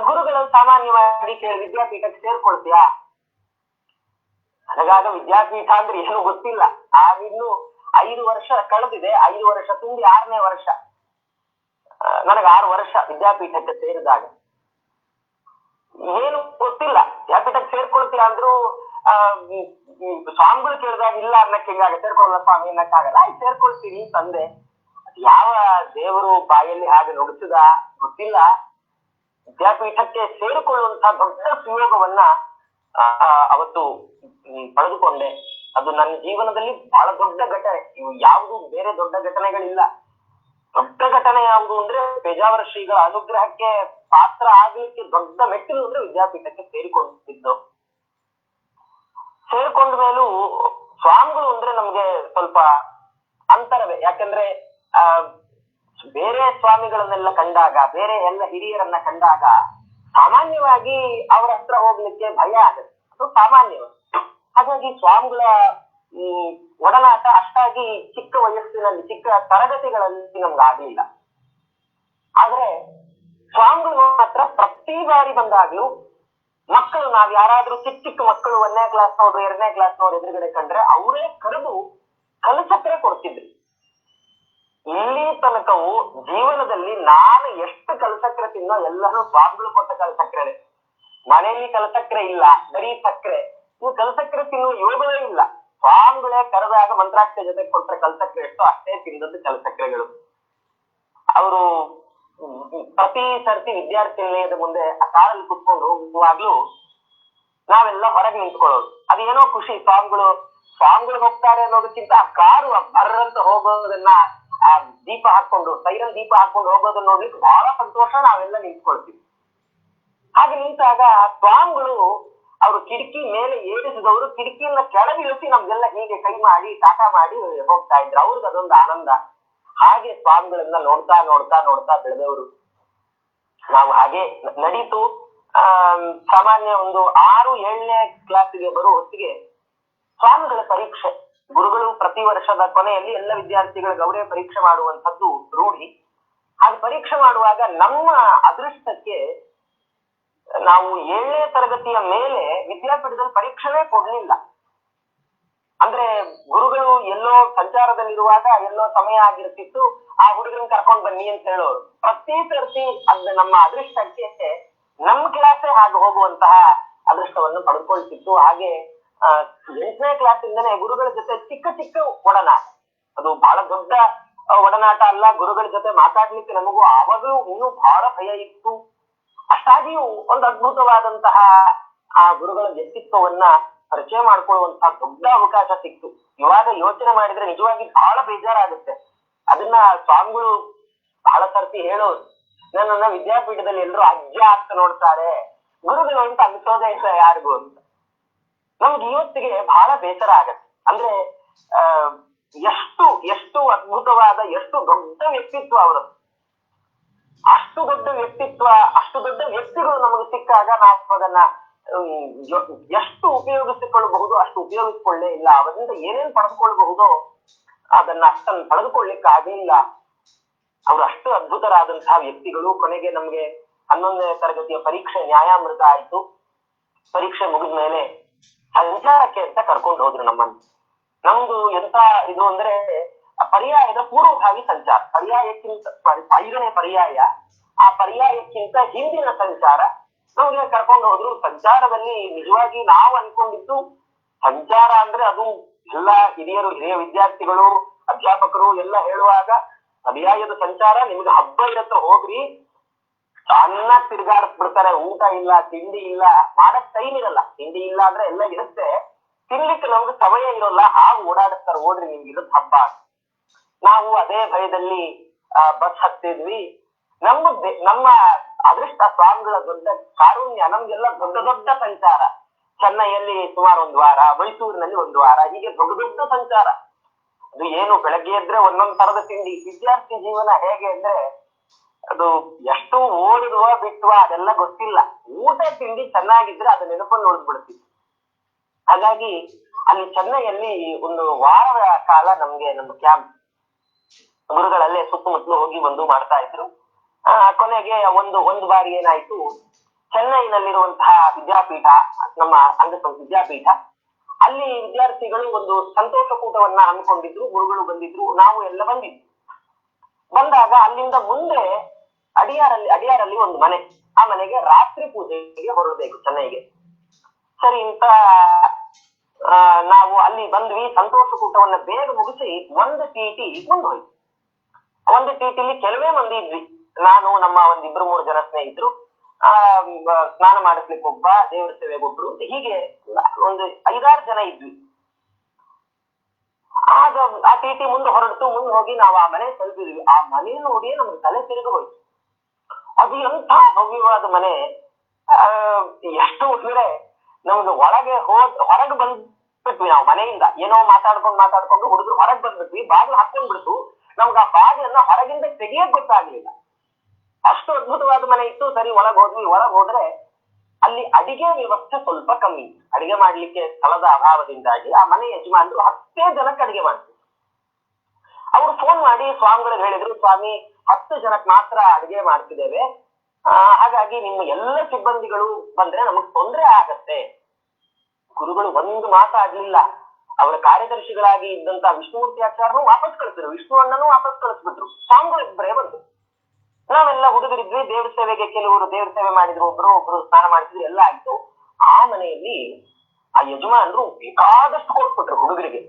ಗುರುಗಳು ಸಾಮಾನ್ಯವಾಗಿ ವಿದ್ಯಾಪೀಠಕ್ಕೆ ಸೇರ್ಕೊಳ್ತೀಯಾ? ನನಗಾಗ ವಿದ್ಯಾಪೀಠ ಅಂದ್ರೆ ಏನು ಗೊತ್ತಿಲ್ಲ. ಆಗಿನ್ನು 5 ವರ್ಷ ಕಳೆದಿದೆ. 5 ವರ್ಷ ತುಂಬಿ 6ನೇ ವರ್ಷ. ನನಗೆ 6 ವರ್ಷ ವಿದ್ಯಾಪೀಠಕ್ಕೆ ಸೇರಿದಾಗ. ಏನು ಗೊತ್ತಿಲ್ಲ. ವಿದ್ಯಾಪೀಠಕ್ಕೆ ಸೇರ್ಕೊಳ್ತೀರಾ ಅಂದ್ರು ಸ್ವಾಮಿಗಳು ಕೇಳಿದಾಗ ಇಲ್ಲ ಅನ್ನಕ್ಕೆ ಹಿಂಗಾಗ, ಸೇರ್ಕೊಳ್ಳಲ್ಲ ಸ್ವಾಮಿ ಅನ್ನಕ್ಕಾಗಲ್ಲ. ಆಯ್ತು ಸೇರ್ಕೊಳ್ತೀನಿ ತಂದೆ. ಯಾವ ದೇವರು ಬಾಯಲ್ಲಿ ಹಾಗೆ ನುಡಿಸಿದ ಗೊತ್ತಿಲ್ಲ. ವಿದ್ಯಾಪೀಠಕ್ಕೆ ಸೇರಿಕೊಳ್ಳುವಂತಹ ದೊಡ್ಡ ಸುಯೋಗವನ್ನ ಅವತ್ತು ಪಡೆದುಕೊಂಡೆ. ಅದು ನನ್ನ ಜೀವನದಲ್ಲಿ ಬಹಳ ದೊಡ್ಡ ಘಟನೆ. ಇವು ಯಾವುದು ಬೇರೆ ದೊಡ್ಡ ಘಟನೆಗಳಿಲ್ಲ. ದೊಡ್ಡ ಘಟನೆ ಯಾವುದು ಅಂದ್ರೆ ಪೇಜಾವರ ಶ್ರೀಗಳ ಅನುಗ್ರಹಕ್ಕೆ ಪಾತ್ರ ಆಗ್ಲಿಕ್ಕೆ ದೊಡ್ಡ ಮೆಟ್ಟಿಲು ಅಂದ್ರೆ ವಿದ್ಯಾಪೀಠಕ್ಕೆ ಸೇರಿಕೊಂಡಿದ್ದು. ಸೇರ್ಕೊಂಡ ಮೇಲೂ ಸ್ವಾಮಿಗಳು ಅಂದ್ರೆ ನಮ್ಗೆ ಸ್ವಲ್ಪ ಅಂತರವೇ. ಯಾಕಂದ್ರೆ ಬೇರೆ ಸ್ವಾಮಿಗಳನ್ನೆಲ್ಲ ಕಂಡಾಗ, ಬೇರೆ ಎಲ್ಲ ಹಿರಿಯರನ್ನ ಕಂಡಾಗ ಸಾಮಾನ್ಯವಾಗಿ ಅವರ ಹತ್ರ ಹೋಗ್ಲಿಕ್ಕೆ ಭಯ ಆಗುತ್ತೆ. ಅದು ಸಾಮಾನ್ಯವ. ಹಾಗಾಗಿ ಸ್ವಾಮಿಗಳ ಒಡನಾಟ ಅಷ್ಟಾಗಿ ಚಿಕ್ಕ ವಯಸ್ಸಿನಲ್ಲಿ, ಚಿಕ್ಕ ತರಗತಿಗಳಲ್ಲಿ ನಮ್ಗೆ ಆಗ್ಲಿಲ್ಲ. ಆದ್ರೆ ಸ್ವಾಮಿಗಳು ಮಾತ್ರ ಪ್ರತಿ ಬಾರಿ ಬಂದಾಗ್ಲೂ ಮಕ್ಕಳು, ನಾವ್ ಯಾರಾದ್ರೂ ಚಿಕ್ಕ ಚಿಕ್ಕ ಮಕ್ಕಳು 1ನೇ ಕ್ಲಾಸ್ನವ್ರು 2ನೇ ಕ್ಲಾಸ್ನವ್ರು ಎದುರುಗಡೆ ಕಂಡ್ರೆ ಅವರೇ ಕರೆದು ಕಲಸಕ್ಕರೆ ಕೊಡ್ತಿದ್ರು. ಇಲ್ಲಿ ತನಕವು ಜೀವನದಲ್ಲಿ ನಾನು ಎಷ್ಟು ಕಲಸಕ್ಕರೆ ತಿನ್ನೋ ಎಲ್ಲರೂ ಸ್ವಾಮಿಗಳು ಕೊಟ್ಟ ಕಲಸಕ್ಕರೆ. ಮನೆಯಲ್ಲಿ ಕಲಸಕ್ಕರೆ ಇಲ್ಲ, ಬರೀ ಸಕ್ಕರೆ. ಇವು ಕಲಸಕ್ಕರೆ ತಿನ್ನುವ ಯೋಗವೇ ಇಲ್ಲ. ಸ್ವಾಮಿಗಳೇ ಕರೆದಾಗ ಮಂತ್ರಾಕ್ಷರ ಜೊತೆ ಕೊಟ್ಟ ಕಲಸಕ್ಕರೆ ಎಷ್ಟು ಅಷ್ಟೇ ತಿಂದದ್ದು ಕಲಸಕ್ಕರೆಗಳು. ಅವರು ಪ್ರತಿ ಸರ್ತಿ ವಿದ್ಯಾರ್ಥಿ ನಿಲಯದ ಮುಂದೆ ಆ ಕಾರಲ್ಲಿ ಕುತ್ಕೊಂಡು ಹೋಗುವಾಗ್ಲೂ ನಾವೆಲ್ಲ ಹೊರಗೆ ನಿಂತ್ಕೊಳ್ಳೋದು. ಅದೇನೋ ಖುಷಿ. ಸ್ವಾಮಿಗಳು ಹೋಗ್ತಾರೆ ಅನ್ನೋದಕ್ಕಿಂತ ಆ ಕಾರು ಬರ್ರಂತ ಹೋಗೋದನ್ನ, ಆ ದೀಪ ಹಾಕೊಂಡು, ಸೈರನ್ ದೀಪ ಹಾಕೊಂಡು ಹೋಗೋದನ್ನ ನೋಡ್ಲಿಕ್ಕೆ ಬಹಳ ಸಂತೋಷ. ನಾವೆಲ್ಲ ನಿಂತ್ಕೊಳ್ತೀವಿ. ಹಾಗೆ ನಿಂತಾಗ ಸ್ವಾಮಿಗಳು ಅವರು ಕಿಟಕಿ ಮೇಲೆ ಏರಿಸಿದವರು ಕಿಟಕಿಯನ್ನ ಕೆಳಗಿಳಿಸಿ ನಮ್ಗೆಲ್ಲ ಹೀಗೆ ಕೈ ಮಾಡಿ ಟಾಟಾ ಮಾಡಿ ಹೋಗ್ತಾ ಇದ್ರು. ಅವ್ರಿಗೆ ಅದೊಂದು ಆನಂದ. ಹಾಗೆ ಸ್ವಾಮಿಗಳನ್ನ ನೋಡ್ತಾ ನೋಡ್ತಾ ನೋಡ್ತಾ ಬೆಳೆದವರು ನಾವು. ಹಾಗೆ ನಡೀತು. ಸಾಮಾನ್ಯ ಒಂದು 6-7ನೇ ಕ್ಲಾಸಿಗೆ ಬರುವ ಹೊತ್ತಿಗೆ ಸ್ವಾಮಿಗಳ ಪರೀಕ್ಷೆ. ಗುರುಗಳು ಪ್ರತಿ ವರ್ಷದ ಕೊನೆಯಲ್ಲಿ ಎಲ್ಲ ವಿದ್ಯಾರ್ಥಿಗಳ ಗೌರವ ಪರೀಕ್ಷೆ ಮಾಡುವಂತದ್ದು ರೂಢಿ. ಹಾಗೆ ಪರೀಕ್ಷೆ ಮಾಡುವಾಗ ನಮ್ಮ ಅದೃಷ್ಟಕ್ಕೆ ನಾವು 7ನೇ ತರಗತಿಯ ಮೇಲೆ ವಿದ್ಯಾಪೀಠದಲ್ಲಿ ಪರೀಕ್ಷೆನೇ ಕೊಡ್ಲಿಲ್ಲ. ಅಂದ್ರೆ ಗುರುಗಳು ಎಲ್ಲೋ ಸಂಚಾರದಲ್ಲಿರುವಾಗ ಎಲ್ಲೋ ಸಮಯ ಆಗಿರ್ತಿತ್ತು, ಆ ಹುಡುಗರನ್ನ ಕರ್ಕೊಂಡ್ ಬನ್ನಿ ಅಂತ ಹೇಳೋರು. ಪ್ರತಿ ಸರ್ತಿ ಅದ್ ನಮ್ಮ ಅದೃಷ್ಟಕ್ಕೆ ನಮ್ಮ ಕ್ಲಾಸೇ ಹಾಗೆ ಹೋಗುವಂತಹ ಅದೃಷ್ಟವನ್ನು ಪಡ್ಕೊಳ್ತಿತ್ತು. ಹಾಗೆ 8ನೇ ಕ್ಲಾಸಿಂದನೇ ಗುರುಗಳ ಜೊತೆ ಚಿಕ್ಕ ಚಿಕ್ಕ ಒಡನಾಟ, ಅದು ಬಹಳ ದೊಡ್ಡ ಒಡನಾಟ ಅಲ್ಲ. ಗುರುಗಳ ಜೊತೆ ಮಾತಾಡ್ಲಿಕ್ಕೆ ನಮಗೂ ಆವಾಗಲೂ ಇನ್ನೂ ಬಹಳ ಭಯ ಇತ್ತು. ಅಷ್ಟಾಗಿಯೂ ಒಂದು ಅದ್ಭುತವಾದಂತಹ ಆ ಗುರುಗಳ ವ್ಯಕ್ತಿತ್ವವನ್ನ ಪರಿಚಯ ಮಾಡ್ಕೊಳ್ಳುವಂತಹ ದೊಡ್ಡ ಅವಕಾಶ ಸಿಕ್ತು. ಇವಾಗ ಯೋಚನೆ ಮಾಡಿದ್ರೆ ನಿಜವಾಗಿ ಬಹಳ ಬೇಜಾರಾಗುತ್ತೆ. ಅದನ್ನ ಸ್ವಾಮಿಗಳು ಬಹಳ ಸರ್ತಿ ಹೇಳೋರು, ನನ್ನನ್ನ ವಿದ್ಯಾಪೀಠದಲ್ಲಿ ಎಲ್ಲರೂ ಅಜ್ಜ ಅಂತ ನೋಡ್ತಾರೆ, ಗುರುಗಳು ಅಂತ ಅನ್ಸೋದೇ ಇಲ್ಲ ಯಾರಿಗೂ ಅಂತ. ನಮ್ಗೆ ಇವತ್ತಿಗೆ ಬಹಳ ಬೇಸರ ಆಗತ್ತೆ. ಅಂದ್ರೆ ಎಷ್ಟು ಅದ್ಭುತವಾದ, ಎಷ್ಟು ದೊಡ್ಡ ವ್ಯಕ್ತಿತ್ವ ಅವರದ್ದು. ಅಷ್ಟು ದೊಡ್ಡ ವ್ಯಕ್ತಿತ್ವ, ಅಷ್ಟು ದೊಡ್ಡ ವ್ಯಕ್ತಿಗಳು ನಮಗೆ ಸಿಕ್ಕಾಗ ನಾವು ಅದನ್ನ ಎಷ್ಟು ಉಪಯೋಗಿಸಿಕೊಳ್ಳಬಹುದು ಅಷ್ಟು ಉಪಯೋಗಿಸಿಕೊಳ್ಳೇ ಇಲ್ಲ. ಅವರಿಂದ ಏನೇನ್ ಪಡೆದುಕೊಳ್ಬಹುದೋ ಅದನ್ನ ಅಷ್ಟನ್ನು ಪಡೆದುಕೊಳ್ಳಿಕ್ಕೆ ಆಗಲಿಲ್ಲ. ಅವ್ರು ಅಷ್ಟು ಅದ್ಭುತರಾದಂತಹ ವ್ಯಕ್ತಿಗಳು. ಕೊನೆಗೆ ನಮ್ಗೆ 11ನೇ ತರಗತಿಯ ಪರೀಕ್ಷೆ ನ್ಯಾಯಾಮೃತ ಆಯ್ತು. ಪರೀಕ್ಷೆ ಮುಗಿದ ಮೇಲೆ ಸಂಚಾರಕ್ಕೆ ಅಂತ ಕರ್ಕೊಂಡು ಹೋದ್ರು ನಮ್ಮನ್ನು. ನಮ್ದು ಎಂತ ಇದು ಅಂದ್ರೆ ಪರ್ಯಾಯದ ಪೂರ್ವಭಾವಿ ಸಂಚಾರ, ಪರ್ಯಾಯಕ್ಕಿಂತ 5ನೇ ಪರ್ಯಾಯ, ಆ ಪರ್ಯಾಯಕ್ಕಿಂತ ಹಿಂದಿನ ಸಂಚಾರ ನಮ್ಗೆ ಕರ್ಕೊಂಡು ಹೋದ್ರು. ಸಂಚಾರದಲ್ಲಿ ನಿಜವಾಗಿ ನಾವು ಅನ್ಕೊಂಡಿದ್ದು ಸಂಚಾರ ಅಂದ್ರೆ ಅದು ಎಲ್ಲ ಹಿರಿಯ ವಿದ್ಯಾರ್ಥಿಗಳು ಅಧ್ಯಾಪಕರು ಎಲ್ಲ ಹೇಳುವಾಗ ಪರ್ಯಾಯದ ಸಂಚಾರ ನಿಮ್ಗೆ ಹಬ್ಬ ಇರತ್ತ ಹೋಗ್ರಿ, ಚೆನ್ನಾಗಿ ತಿರ್ಗಾಡಿಸ್ಬಿಡ್ತಾರೆ, ಊಟ ಇಲ್ಲ ತಿಂಡಿ ಇಲ್ಲ, ಮಾಡಕ್ ಟೈಮ್ ಇರಲ್ಲ. ತಿಂಡಿ ಇಲ್ಲ ಅಂದ್ರೆ ಎಲ್ಲ ಇರುತ್ತೆ, ತಿನ್ಲಿಕ್ಕೆ ನಮ್ಗೆ ಸಮಯ ಇರೋಲ್ಲ, ಹಾಗೆ ಓಡಾಡಿಸ್ತಾರೆ, ಓಡ್ರಿ ನಿಮ್ಗೆ ಇರೋದ್ ಹಬ್ಬ. ನಾವು ಅದೇ ಭಯದಲ್ಲಿ ಬಸ್ ಹತ್ತಿದ್ವಿ. ನಮ್ಮ ಅದೃಷ್ಟ ಸ್ವಾಮಿಗಳ ದೊಡ್ಡ ಕಾರುಣ್ಯ, ನಮ್ಗೆಲ್ಲ ದೊಡ್ಡ ದೊಡ್ಡ ಸಂಚಾರ. ಚೆನ್ನೈಯಲ್ಲಿ ಸುಮಾರು 1 ವಾರ, ಮೈಸೂರಿನಲ್ಲಿ 1 ವಾರ, ಹೀಗೆ ದೊಡ್ಡ ದೊಡ್ಡ ಸಂಚಾರ. ಅದು ಏನು ಬೆಳಗ್ಗೆ ಎದ್ರೆ ಒಂದೊಂದ್ ತರದ ತಿಂಡಿ. ವಿದ್ಯಾರ್ಥಿ ಜೀವನ ಹೇಗೆ ಅಂದ್ರೆ ಅದು ಎಷ್ಟು ಓಡುವ ಬಿಟ್ಟುವ ಅದೆಲ್ಲ ಗೊತ್ತಿಲ್ಲ. ಊಟ ತಿಂಡಿ ಚೆನ್ನಾಗಿದ್ರೆ ಅದು ನೆನಪನ್ನು ಉಳಿದ್ಬಿಡ್ತಿತ್ತು. ಹಾಗಾಗಿ ಅಲ್ಲಿ ಚೆನ್ನೈಯಲ್ಲಿ 1 ವಾರದ ಕಾಲ ನಮ್ಗೆ ನಮ್ಮ ಕ್ಯಾಂಪ್ ಗುರುಗಳಲ್ಲೇ ಸುತ್ತಮುತ್ತಲು ಹೋಗಿ ಬಂದು ಮಾಡ್ತಾ ಇದ್ರು. ಕೊನೆಗೆ ಒಂದು ಬಾರಿ ಏನಾಯ್ತು, ಚೆನ್ನೈನಲ್ಲಿರುವಂತಹ ವಿದ್ಯಾಪೀಠ, ನಮ್ಮ ವಿದ್ಯಾಪೀಠ, ಅಲ್ಲಿ ವಿದ್ಯಾರ್ಥಿಗಳು ಒಂದು ಸಂತೋಷ ಕೂಟವನ್ನ ಹಮ್ಮಿಕೊಂಡಿದ್ರು. ಗುರುಗಳು ಬಂದಿದ್ರು, ನಾವು ಎಲ್ಲ ಬಂದಿದ್ವಿ. ಬಂದಾಗ ಅಲ್ಲಿಂದ ಮುಂದೆ ಅಡಿಯಾರಲ್ಲಿ ಒಂದು ಮನೆ, ಆ ಮನೆಗೆ ರಾತ್ರಿ ಪೂಜೆಗೆ ಹೊರಡಬೇಕು ಚೆನ್ನೈಗೆ. ಸರಿ ಅಂತ ನಾವು ಅಲ್ಲಿ ಬಂದ್ವಿ. ಸಂತೋಷ ಕೂಟವನ್ನ ಬೇಗ ಮುಗಿಸಿ ಒಂದು ಟಿಟಿ ಮುಂದೋಯ್ತು. ಒಂದು ಟಿಟಿಲಿ ಕೆಲವೇ ಮಂದಿ ಇದ್ವಿ. ನಾನು, ನಮ್ಮ 1-2-3 ಜನ ಸ್ನೇಹಿತರು, ಸ್ನಾನ ಮಾಡಿಸ್ಲಿಕ್ಕೆ ಒಬ್ಬ, ದೇವರ ಸೇವೆಗೆ ಒಬ್ರು, ಹೀಗೆ ಒಂದು 5-6 ಜನ ಇದ್ವಿ. ಆಗ ಆ ಟಿಟಿ ಮುಂದೆ ಹೊರಡ್ತು. ಮುಂದೆ ಹೋಗಿ ನಾವು ಆ ಮನೆ ತಲುಪಿದ್ವಿ. ಆ ಮನೆ ನೋಡಿ ನಮ್ಗೆ ತಲೆ ತಿರುಗಿ ಹೋಯ್ತು. ಅದು ಎಂಥ ಭವ್ಯವಾದ ಮನೆ. ಎಷ್ಟು ಅಂದ್ರೆ ನಮ್ಗೆ ಹೊರಗೆ ಬಂದ್ಬಿಟ್ವಿ ನಾವು ಮನೆಯಿಂದ. ಏನೋ ಮಾತಾಡ್ಕೊಂಡು ಹುಡುಗರು ಹೊರಗೆ ಬಂದ್ಬಿಟ್ವಿ. ಬಾಗಿಲು ಹಾಕೊಂಡ್ ಬಿಡ್ತು. ನಮ್ಗೆ ಆ ಬಾಗಿಲನ್ನ ಹೊರಗಿಂದ ತೆಗಿಯಕ್ ಗೊತ್ತಾಗ್ಲಿಲ್ಲ. ಅಷ್ಟು ಅದ್ಭುತವಾದ ಮನೆ ಇತ್ತು. ಸರಿ, ಒಳಗ್ ಹೋದ್ವಿ. ಒಳಗ್ ಹೋದ್ರೆ ಅಲ್ಲಿ ಅಡಿಗೆ ವ್ಯವಸ್ಥೆ ಸ್ವಲ್ಪ ಕಮ್ಮಿ. ಅಡಿಗೆ ಮಾಡ್ಲಿಕ್ಕೆ ಸ್ಥಳದ ಅಭಾವದಿಂದಾಗಿ ಆ ಮನೆ ಯಜಮಾನರು 10 ಜನಕ್ಕೆ ಅಡಿಗೆ ಮಾಡ್ತಿದ್ರು. ಅವ್ರು ಫೋನ್ ಮಾಡಿ ಸ್ವಾಮಿಗಳಿಗೆ ಹೇಳಿದ್ರು, ಸ್ವಾಮಿ 10 ಜನಕ್ಕೆ ಮಾತ್ರ ಅಡಿಗೆ ಮಾಡ್ತಿದ್ದೇವೆ, ಹಾಗಾಗಿ ನಿಮ್ಮ ಎಲ್ಲ ಸಿಬ್ಬಂದಿಗಳು ಬಂದ್ರೆ ನಮಗ್ ತೊಂದರೆ ಆಗತ್ತೆ. ಗುರುಗಳು ಒಂದು ಮಾತಾಡ್ಲಿಲ್ಲ. ಅವರ ಕಾರ್ಯದರ್ಶಿಗಳಾಗಿ ಇದ್ದಂತ ವಿಷ್ಣುಮೂರ್ತಿ ಆಚಾರ್ಯರು ವಾಪಸ್ ಕಳಿಸಿದ್ರು, ವಿಷ್ಣು ಅಣ್ಣನು ವಾಪಸ್ ಕಳಿಸ್ಬಿಟ್ರು. ಸ್ವಾಮಿಗಳು ಇಬ್ಬರೇ ಬಂದ್ರು. ನಾವೆಲ್ಲ ಹುಡುಗರಿದ್ವಿ. ದೇವ್ರ ಸೇವೆಗೆ ಕೆಲವರು ದೇವ್ರ ಸೇವೆ ಮಾಡಿದ್ರು, ಒಬ್ರು ಸ್ನಾನ ಮಾಡ್ತಿದ್ರು, ಎಲ್ಲ ಆಯ್ತು. ಆ ಮನೆಯಲ್ಲಿ ಆ ಯಜಮಾನರು ಬೇಕಾದಷ್ಟು ಕೊಟ್ಬಿಟ್ರು ಹುಡುಗರಿಗೆ.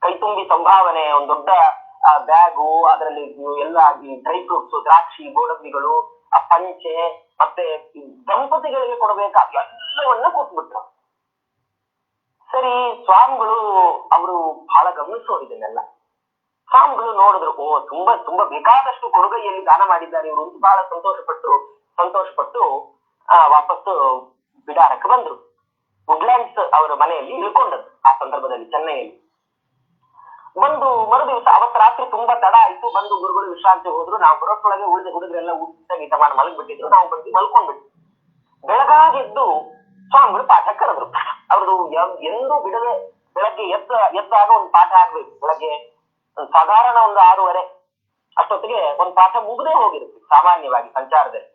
ಕೈ ತುಂಬಿ ಸಂಭಾವನೆ, ಒಂದು ದೊಡ್ಡ ಬ್ಯಾಗು, ಅದರಲ್ಲಿ ಎಲ್ಲ ಡ್ರೈ ಫ್ರೂಟ್ಸ್, ದ್ರಾಕ್ಷಿ, ಗೋಡಂಬಿಗಳು, ಆ ಪಂಚೆ, ಮತ್ತೆ ದಂಪತಿಗಳಿಗೆ ಕೊಡಬೇಕಾದ ಎಲ್ಲವನ್ನ ಕೊಟ್ಬಿಟ್ರು. ಸರಿ, ಸ್ವಾಮಿಗಳು ಅವರು ಬಹಳ ಗಮನಿಸೋರು ಇದನ್ನೆಲ್ಲ. ಸ್ವಾಮಿಗಳು ನೋಡಿದ್ರು, ತುಂಬಾ ಬೇಕಾದಷ್ಟು ಕೊಡುಗೆಯಲ್ಲಿ ದಾನ ಮಾಡಿದ್ದಾರೆ ಇವರು ಅಂತ ಬಹಳ ಸಂತೋಷಪಟ್ಟು ವಾಪಸ್ಸು ಬಿಡಾರಕ್ಕೆ ಬಂದ್ರು. ವುಡ್ಲ್ಯಾಂಡ್ಸ್ ಅವರ ಮನೆಯಲ್ಲಿ ಇಳ್ಕೊಂಡದ್ದು ಆ ಸಂದರ್ಭದಲ್ಲಿ ಚೆನ್ನೈಯಲ್ಲಿ. ಬಂದು ಮರುದಿವಸ ಅವತ್ತು ರಾತ್ರಿ ತುಂಬಾ ತಡ ಆಯ್ತು. ಬಂದು ಗುರುಗಳು ವಿಶ್ರಾಂತಿ ಹೋದ್ರು. ನಾವು ಬರೋಕ್ಕೊಳಗೆ ಉಳಿದ ಹುಡುಗರೆಲ್ಲ ಊಟ ಗೀಟ ಮಾಡಿ ಮಲಗ್ಬಿಟ್ಟಿದ್ರು. ನಾವು ಬಂದು ಮಲ್ಕೊಂಡ್ಬಿಟ್ಟು ಬೆಳಗಾಗೆದ್ದು ಸ್ವಾಮಿಗಳು ಪಾಠ ಕರೆದ್ರು. ಅವ್ರದ್ದು ಎಂದೂ ಬಿಡದೆ ಬೆಳಗ್ಗೆ ಎದ್ದ ಎದ್ದಾಗ ಒಂದು ಪಾಠ ಆಗ್ಬೇಕು. ಬೆಳಗ್ಗೆ ಸಾಧಾರಣ ಒಂದು 6:30 ಅಷ್ಟೊತ್ತಿಗೆ ಒಂದು ಪಾಠ ಮುಗ್ದೇ ಹೋಗಿರುತ್ತೆ ಸಾಮಾನ್ಯವಾಗಿ ಸಂಚಾರದಲ್ಲಿ.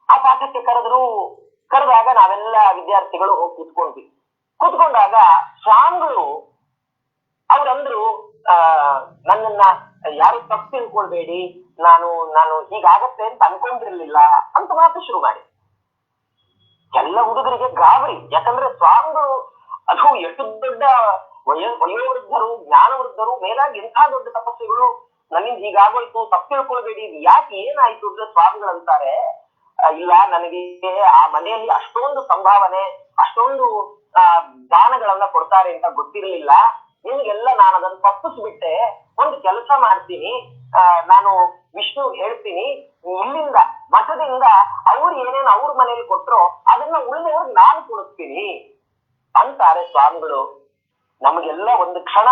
ಆ ಪಾಠಕ್ಕೆ ಕರೆದಾಗ ನಾವೆಲ್ಲ ವಿದ್ಯಾರ್ಥಿಗಳು ಹೋಗಿ ಕೂತ್ಕೊಂಡಾಗ ಸ್ವಾಮಿಗಳು ಅವ್ರಂದ್ರು ನನ್ನನ್ನ ಯಾರು ತಪ್ಪು ತಿಳ್ಕೊಳ್ಬೇಡಿ, ನಾನು ಹೀಗಾಗತ್ತೆ ಅಂತ ಅನ್ಕೊಂಡಿರ್ಲಿಲ್ಲ ಅಂತ ಮಾತು ಶುರು ಮಾಡಿ. ಎಲ್ಲ ಹುಡುಗರಿಗೆ ಗಾಬರಿ. ಯಾಕಂದ್ರೆ ಸ್ವಾಮಿಗಳು ಅದು ಎಷ್ಟು ದೊಡ್ಡ ವಯೋವೃದ್ಧರು, ಜ್ಞಾನವೃದ್ಧರು, ಮೇಲಾಗಿ ಎಂಥ ದೊಡ್ಡ ತಪಸ್ವಿಗಳು, ನನ್ನಿಂದ ಹೀಗಾಗೋಯ್ತು, ತಪ್ಪು ತಿಳ್ಕೊಳ್ಬೇಡಿ, ಯಾಕೆ ಏನಾಯ್ತು ಅಂದ್ರೆ ಸ್ವಾಮಿಗಳಂತಾರೆ, ಇಲ್ಲ ನನಗೆ ಆ ಮನೆಯಲ್ಲಿ ಅಷ್ಟೊಂದು ಸಂಭಾವನೆ, ಅಷ್ಟೊಂದು ದಾನಗಳನ್ನ ಕೊಡ್ತಾರೆ ಅಂತ ಗೊತ್ತಿರ್ಲಿಲ್ಲ. ನಿಮ್ಗೆಲ್ಲ ನಾನು ಅದನ್ನ ತಪ್ಪಿಸ್ಬಿಟ್ಟೆ. ಒಂದು ಕೆಲಸ ಮಾಡ್ತೀನಿ, ನಾನು ವಿಷ್ಣು ಹೇಳ್ತೀನಿ, ಇಲ್ಲಿಂದ ಮಠದಿಂದ ಅವ್ರು ಏನೇನು ಅವ್ರ ಮನೇಲಿ ಕೊಟ್ರೋ ಅದನ್ನ ಉಳಿದವ್ರಿಗೆ ನಾನು ಕೊಡಿಸ್ತೀನಿ ಅಂತಾರೆ ಸ್ವಾಮಿಗಳು. ನಮಗೆಲ್ಲ ಒಂದು ಕ್ಷಣ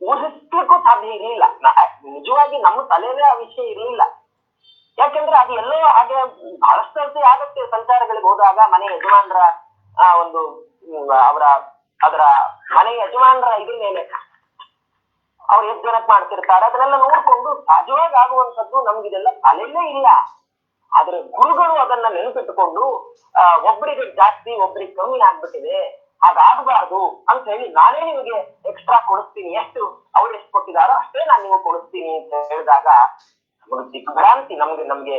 ಊಹಿಸ್ಲಿಕ್ಕೂ ಸಾಧ್ಯ ಇರ್ಲಿಲ್ಲ. ನಿಜವಾಗಿ ನಮ್ಮ ತಲೆಯಲ್ಲೇ ಆ ವಿಷಯ ಇರ್ಲಿಲ್ಲ. ಯಾಕೆಂದ್ರೆ ಅದು ಎಲ್ಲೋ ಹಾಗೆ ಬಹಳಷ್ಟು ಸರ್ತಿ ಆಗತ್ತೆ ಸಂಚಾರಗಳಿಗೆ ಹೋದಾಗ. ಮನೆ ಯಜಮಾನ್ರ ಒಂದು ಅದರ ಮನೆ ಯಜಮಾನ್ರ ಇದ್ರ ಮೇಲೆ ಅವ್ರು ಎಷ್ಟು ಜನಕ್ ಮಾಡ್ತಿರ್ತಾರೆ ಅದನ್ನೆಲ್ಲ ನೋಡ್ಕೊಂಡು ಸಹಜವಾಗಿ ಆಗುವಂತದ್ದು ನಮ್ಗಿದೆಲ್ಲ ತಲೆಯಲ್ಲೇ ಇಲ್ಲ. ಆದ್ರೆ ಗುರುಗಳು ಅದನ್ನ ನೆನಪಿಟ್ಟುಕೊಂಡು ಒಬ್ಬರಿಗೆ ಜಾಸ್ತಿ ಒಬ್ಬರಿಗೆ ಕಮ್ಮಿ ಆಗ್ಬಿಟ್ಟಿದೆ, ಹಾಗಾಗಬಾರ್ದು ಅಂತ ಹೇಳಿ ನಾನೇ ನಿಮಗೆ ಎಕ್ಸ್ಟ್ರಾ ಕೊಡಿಸ್ತೀನಿ, ಎಷ್ಟು ಅವ್ರು ಎಷ್ಟು ಕೊಟ್ಟಿದಾರೋ ಅಷ್ಟೇ ನಾನು ನಿಮಗೆ ಕೊಡಿಸ್ತೀನಿ ಅಂತ ಹೇಳಿದಾಗ ದಿಗ್ಭ್ರಾಂತಿ. ನಮ್ಗೆ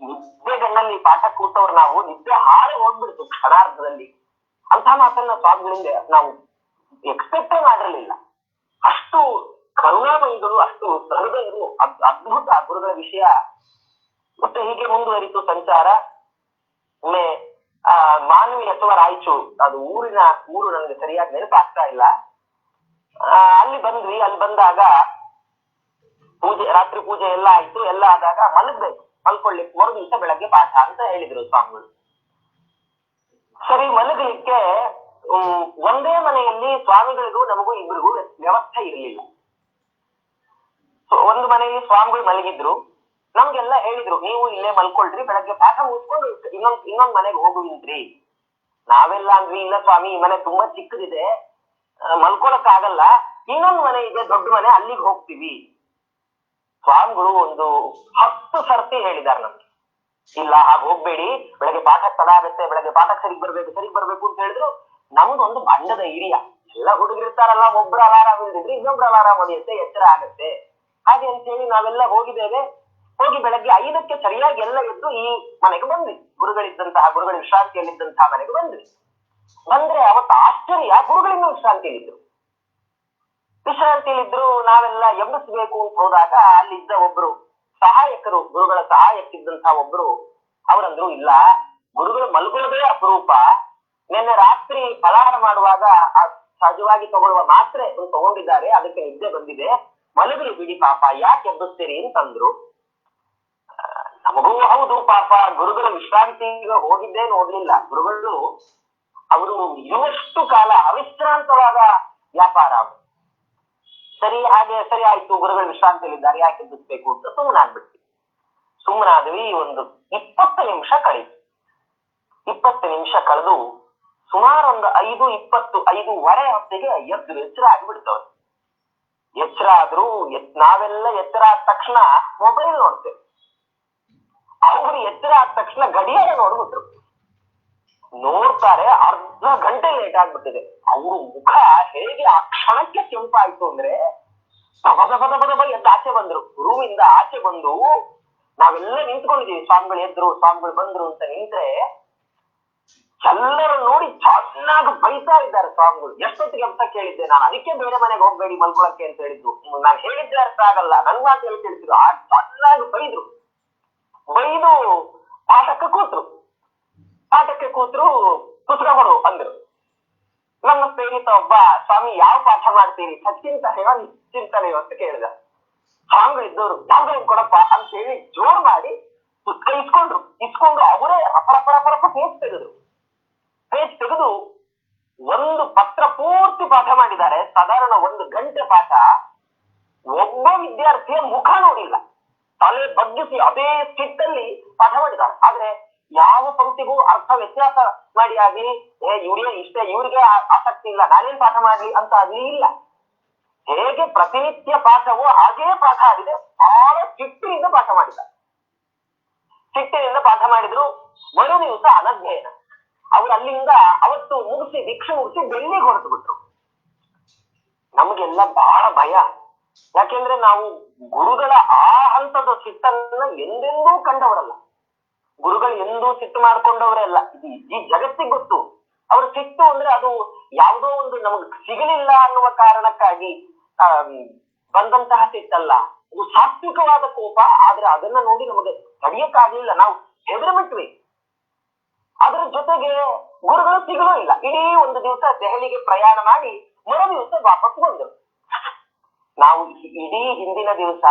ನಿದ್ದೆಗಣ್ಣಲ್ಲಿ ಪಾಠ ಕೂತವ್ರು ನಾವು ನಿದ್ದೆ ಹಾಳೆ ಹೋಗ್ಬಿಡ್ತು ಕ್ಷಣಾರ್ಧದಲ್ಲಿ. ಅಂತ ಮಾತನ್ನ ಸ್ವಾಮಿಗಳಿಂದ ನಾವು ಎಕ್ಸ್ಪೆಕ್ಟೇ ಮಾಡಿರ್ಲಿಲ್ಲ. ಅಷ್ಟು ಕರುಣಾಮಯಿಗಳು, ಅಷ್ಟು ಸಹೃದಯರು, ಅದ್ಭುತ ಗುರುಗಳ ವಿಷಯ. ಮತ್ತೆ ಹೀಗೆ ಮುಂದುವರಿತು ಸಂಚಾರ. ಒಮ್ಮೆ ಮಾನವಿ ಅಥವಾ ರಾಯಚೂರು, ಅದು ಊರು ನನಗೆ ಸರಿಯಾಗಿ ನೆನಪಾಗ್ತಾ ಇಲ್ಲ. ಅಲ್ಲಿ ಬಂದ್ವಿ. ಅಲ್ಲಿ ಬಂದಾಗ ರಾತ್ರಿ ಪೂಜೆ ಎಲ್ಲ ಆಯ್ತು. ಎಲ್ಲ ಆದಾಗ ಮಲ್ಕೊಳ್ಳಿಕ್ಕೆ ಮರುದಿವಸ ಬೆಳಗ್ಗೆ ಪಾಠ ಅಂತ ಹೇಳಿದ್ರು ಸ್ವಾಮಿಗಳು. ಸರಿ, ಮಲಗಲಿಕ್ಕೆ ಒಂದೇ ಮನೆಯಲ್ಲಿ ಸ್ವಾಮಿಗಳಿಗೂ ನಮಗೂ ಇಬ್ಬರಿಗೂ ವ್ಯವಸ್ಥೆ ಇರಲಿಲ್ಲ. ಒಂದು ಮನೆಯಲ್ಲಿ ಸ್ವಾಮಿಗಳು ಮಲಗಿದ್ರು. ನಮ್ಗೆಲ್ಲ ಹೇಳಿದ್ರು, ನೀವು ಇಲ್ಲೇ ಮಲ್ಕೊಳ್ರಿ, ಬೆಳಗ್ಗೆ ಪಾಠ ಮುಗಿಸ್ಕೊಂಡು ಇನ್ನೊಂದ್ ಮನೆಗೆ ಹೋಗುವಿಂತ್ರಿ. ನಾವೆಲ್ಲ ಅಂದ್ವಿ, ಇಲ್ಲ ಸ್ವಾಮಿ, ಈ ಮನೆ ತುಂಬಾ ಚಿಕ್ಕದಿದೆ, ಮಲ್ಕೊಳಕ್ ಆಗಲ್ಲ, ಇನ್ನೊಂದ್ ಮನೆ ಇದೆ ದೊಡ್ಡ ಮನೆ, ಅಲ್ಲಿಗೆ ಹೋಗ್ತೀವಿ. ಸ್ವಾಮಿಗಳು ಒಂದು 10 ಸರ್ತಿ ಹೇಳಿದಾರೆ ನಮ್ಗೆ, ಇಲ್ಲ ಹಾಗೆ ಹೋಗ್ಬೇಡಿ, ಬೆಳಗ್ಗೆ ಪಾಠಕ್ಕೆ ತಡ ಆಗತ್ತೆ, ಬೆಳಗ್ಗೆ ಪಾಠಕ್ಕೆ ಸರಿಗ್ ಬರ್ಬೇಕು ಅಂತ ಹೇಳಿದ್ರು. ನಮ್ದೊಂದು ಬಂಡದ ಹಿರಿಯ, ಎಲ್ಲ ಹುಡುಗಿರ್ತಾರಲ್ಲ, ಒಬ್ರು ಅಲಾರಾಮ್ ಇಲ್ದಿದ್ರೆ ಇನ್ನೊಬ್ರು ಅಲಾರಾಮ್ ಹೊಡೆಯುತ್ತೆ, ಎಚ್ಚರ ಆಗತ್ತೆ. ಹಾಗೆ ಅಂತ ಹೇಳಿ ನಾವೆಲ್ಲ ಹೋಗಿದ್ದೇವೆ. ಹೋಗಿ ಬೆಳಗ್ಗೆ 5ಕ್ಕೆ ಸರಿಯಾಗಿ ಎಲ್ಲ ಎದ್ದು ಈ ಮನೆಗೆ ಬಂದ್ವಿ. ಗುರುಗಳ ವಿಶ್ರಾಂತಿಯಲ್ಲಿದ್ದಂತಹ ಮನೆಗೆ ಬಂದ್ರೆ ಅವತ್ತು ಆಶ್ಚರ್ಯ, ಗುರುಗಳಿಂದ ವಿಶ್ರಾಂತಿಯಲ್ಲಿದ್ರು. ನಾವೆಲ್ಲ ಎಬ್ಬಿಸ್ಬೇಕು ಅಂತ ಹೋದಾಗ ಅಲ್ಲಿದ್ದ ಒಬ್ರು ಸಹಾಯಕರು, ಗುರುಗಳ ಸಹಾಯಕ್ಕಿದ್ದಂತಹ ಒಬ್ರು ಅವರಂದ್ರು, ಇಲ್ಲ ಗುರುಗಳು ಮಲ್ಕೊಳ್ಳೋದೇ ಅಪರೂಪ, ನಿನ್ನೆ ರಾತ್ರಿ ಫಲಾಹಾರ ಮಾಡುವಾಗ ಸಹಜವಾಗಿ ತಗೊಳ್ಳುವ ಮಾತ್ರೆ ತಗೊಂಡಿದ್ದಾರೆ, ಅದಕ್ಕೆ ನಿದ್ದೆ ಬಂದಿದೆ, ಮಲಗಲು ಬಿಡಿ ಪಾಪ, ಯಾಕೆ ಎಬ್ಬಿಸ್ತೀರಿ ಅಂತಂದ್ರು. ನಮಗೂ ಹೌದು ಪಾಪ, ಗುರುಗಳ ವಿಶ್ರಾಂತಿಗೆ ಹೋಗಿದ್ದೇ ನೋಡ್ಲಿಲ್ಲ. ಗುರುಗಳು ಅವರು ಇರುವಷ್ಟು ಕಾಲ ಅವಿಶ್ರಾಂತವಾದ ವ್ಯಾಪಾರ. ಸರಿ ಆಯ್ತು, ಗುರುಗಳು ವಿಶ್ರಾಂತಿಯಲ್ಲಿದ್ದಾರೆ, ಯಾಕೆ ಎಬ್ಬಿಸ್ಬೇಕು ಅಂತ ಸುಮ್ಮನಾದ್ವಿ. ಒಂದು 20 ನಿಮಿಷ ಕಳೀತು. 20 ನಿಮಿಷ ಕಳೆದು ಸುಮಾರು ಒಂದು 5:20 ಹೊತ್ತಿಗೆ ಎಚ್ಚರ ಆಗಿಬಿಡ್ತವ್ರು. ಎಚ್ಚರ ಆದ್ರೂ ನಾವೆಲ್ಲ ಎಚ್ಚರ ಆದ ತಕ್ಷಣ ಮೊಬೈಲ್ ನೋಡ್ತೇವೆ. ಅವ್ರು ಎಚ್ಚರ ಆದ ತಕ್ಷಣ ಗಡಿಯಾರ ನೋಡ್ತಾರೆ, ಅರ್ಧ ಗಂಟೆ ಲೇಟ್ ಆಗ್ಬಿಟ್ಟಿದೆ. ಅವ್ರ ಮುಖ ಹೇಗೆ ಆ ಕ್ಷಣಕ್ಕೆ ಕೆಂಪಾಯ್ತು ಅಂದ್ರೆ ಎದ್ದು ಆಚೆ ಬಂದ್ರು. ರೂಮಿಂದ ಆಚೆ ಬಂದು ನಾವೆಲ್ಲ ನಿಂತ್ಕೊಂಡಿದೀವಿ. ಸ್ವಾಮಿಗಳು ಬಂದ್ರು ಅಂತ ನಿಂತ್ರೆ ಎಲ್ಲರೂ ನೋಡಿ ಚೆನ್ನಾಗಿ ಬೈತಾ ಇದ್ದಾರೆ ಸ್ವಾಮಿಗಳು. ಎಷ್ಟೊತ್ತಿಗೆ ಅಂತ ಕೇಳಿದ್ದೆ ನಾನು, ಅದಕ್ಕೆ ಬೇರೆ ಮನೆಗೆ ಹೋಗ್ಬೇಡಿ ಮಲ್ಕೊಳಕ್ಕೆ ಅಂತ ಹೇಳಿದ್ರು. ನಾನು ಹೇಳಿದ್ರೆ ಅರ್ಥ ಆಗಲ್ಲ, ನನ್ ಮಾತು ಹೇಳಿ ಕೇಳ್ತಿದ್ರು. ಚೆನ್ನಾಗಿ ಬೈದು ಪಾಠಕ್ಕೆ ಕೂತ್ರು. ಪುಸ್ತಕ ಕೊಡು ಅಂದ್ರು. ನಮ್ಮ ಸ್ನೇಹಿತ ಒಬ್ಬ, ಸ್ವಾಮಿ ಯಾವ ಪಾಠ ಮಾಡ್ತೀರಿ, ಸಚ್ಚಿಂತನೆಯೋ ನಿಶ್ಚಿಂತನೆಯೋ ಅಂತ ಕೇಳಿದ. ಸ್ವಾಮಿಗಳು ಇದ್ದವರು ಯಾವ್ದು ಕೊಡಪ್ಪ ಅಂತ ಹೇಳಿ ಜೋರ್ ಮಾಡಿ ಪುಸ್ತಕ ಇಸ್ಕೊಂಡು ಅವರೇ ರಪರಪರಪರಪ ಪೇಜ್ ತೆಗೆದು ಒಂದು ಪತ್ರ ಪೂರ್ತಿ ಪಾಠ ಮಾಡಿದ್ದಾರೆ. ಸಾಧಾರಣ 1 ಗಂಟೆ ಪಾಠ. ಒಬ್ಬ ವಿದ್ಯಾರ್ಥಿಯ ಮುಖ ನೋಡಿಲ್ಲ, ತಲೆ ಬಗ್ಗಿಸಿ ಅದೇ ಸ್ಥಿತಿಯಲ್ಲಿ ಪಾಠ ಮಾಡಿದ್ದಾರೆ. ಆದ್ರೆ ಯಾವ ಪಂಕ್ತಿಗೂ ಅರ್ಥ ವ್ಯತ್ಯಾಸ ಮಾಡಿ ಆಗ್ಲಿ ಇವ್ರಿಗೆ ಇಷ್ಟೇ ಇವ್ರಿಗೆ ಆಸಕ್ತಿ ಇಲ್ಲ ನಾನೇನ್ ಪಾಠ ಮಾಡ್ಲಿ ಅಂತ ಆಗ್ಲಿ ಇಲ್ಲ. ಹೇಗೆ ಪ್ರತಿನಿತ್ಯ ಪಾಠವೋ ಹಾಗೇ ಪಾಠ ಆಗಿದೆ. ಬಹಳ ಚಿಟ್ಟಿನಿಂದ ಪಾಠ ಮಾಡಿದ್ದಾರೆ. ಚಿಟ್ಟಿನಿಂದ ಪಾಠ ಮಾಡಿದ್ರು. ಮರು ದಿವಸ ಅನಧ್ಯಯನ. ಅವ್ರು ಅಲ್ಲಿಂದ ಅವತ್ತು ಮುಗಿಸಿ ಭಿಕ್ಷೆ ಮುಗಿಸಿ ಬೆಳ್ಳಿಗೆ ಹೊರಟು ಬಿಟ್ರು. ನಮಗೆಲ್ಲ ಬಹಳ ಭಯ. ಯಾಕೆಂದ್ರೆ ನಾವು ಗುರುಗಳ ಆ ಹಂತದ ಸಿಟ್ಟನ್ನ ಎಂದೆಂದೂ ಕಂಡವರಲ್ಲ. ಗುರುಗಳು ಎಂದೂ ಸಿಟ್ಟು ಮಾಡ್ಕೊಂಡವರೇ ಅಲ್ಲ. ಈ ಜಗತ್ತಿಗೆ ಗೊತ್ತು ಅವ್ರ ಸಿಟ್ಟು ಅಂದ್ರೆ ಅದು ಯಾವುದೋ ಒಂದು ನಮಗ್ ಸಿಗಲಿಲ್ಲ ಅನ್ನುವ ಕಾರಣಕ್ಕಾಗಿ ಬಂದಂತಹ ಸಿಟ್ಟಲ್ಲ. ಇದು ಸಾತ್ವಿಕವಾದ ಕೋಪ. ಆದ್ರೆ ಅದನ್ನ ನೋಡಿ ನಮಗೆ ತಡೆಯಕ್ಕಾಗ್ಲಿಲ್ಲ. ನಾವು ಹೆದರ್ಬಿಟ್ವಿ. ಅದ್ರ ಜೊತೆಗೆ ಗುರುಗಳು ಸಿಗಲೂ ಇಲ್ಲ. ಇಡೀ ಒಂದು ದಿವಸ ದೆಹಲಿಗೆ ಪ್ರಯಾಣ ಮಾಡಿ ಮರು ದಿವಸ ವಾಪಸ್ ಬಂದರು. ನಾವು ಇಡೀ ಹಿಂದಿನ ದಿವಸ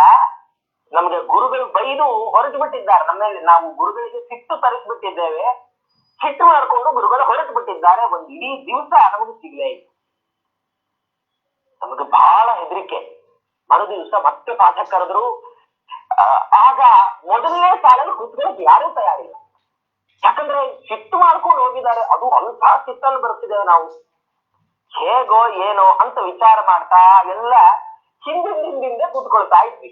ನಮ್ಗೆ ಗುರುಗಳು ಬೈದು ಹೊರಟು ಬಿಟ್ಟಿದ್ದಾರೆ. ನಮ್ಮೇಲೆ ನಾವು ಗುರುಗಳಿಗೆ ಸಿಟ್ಟು ತರಿಸ್ಬಿಟ್ಟಿದ್ದೇವೆ. ಸಿಟ್ಟು ಮಾಡಿಕೊಂಡು ಗುರುಗಳು ಹೊರಟು ಬಿಟ್ಟಿದ್ದಾರೆ. ಒಂದು ಇಡೀ ದಿವಸ ನಮಗೆ ಸಿಗ್ಲೇ ಇಲ್ಲ. ನಮಗೆ ಬಹಳ ಹೆದರಿಕೆ. ಮರು ದಿವಸ ಮತ್ತೆ ಪಾಠ ಕರೆದ್ರು. ಆಗ ಮೊದಲನೇ ಸಾಲಲ್ಲಿ ಕೂತ್ಕೊಳ್ಳೋಕೆ ಯಾರೂ ತಯಾರಿಲ್ಲ. ಯಾಕಂದ್ರೆ ಸಿಟ್ಟು ಮಾಡ್ಕೊಂಡು ಹೋಗಿದ್ದಾರೆ. ಅದು ಅಂತ ಸಿಟ್ಟಲ್ಲಿ ಬರ್ತಿದ್ದೇವೆ ನಾವು. ಹೇಗೋ ಏನೋ ಅಂತ ವಿಚಾರ ಮಾಡ್ತಾ ಎಲ್ಲ ಹಿಂದಿಂದ ಕೂತ್ಕೊಳ್ತಾ ಇದ್ವಿ.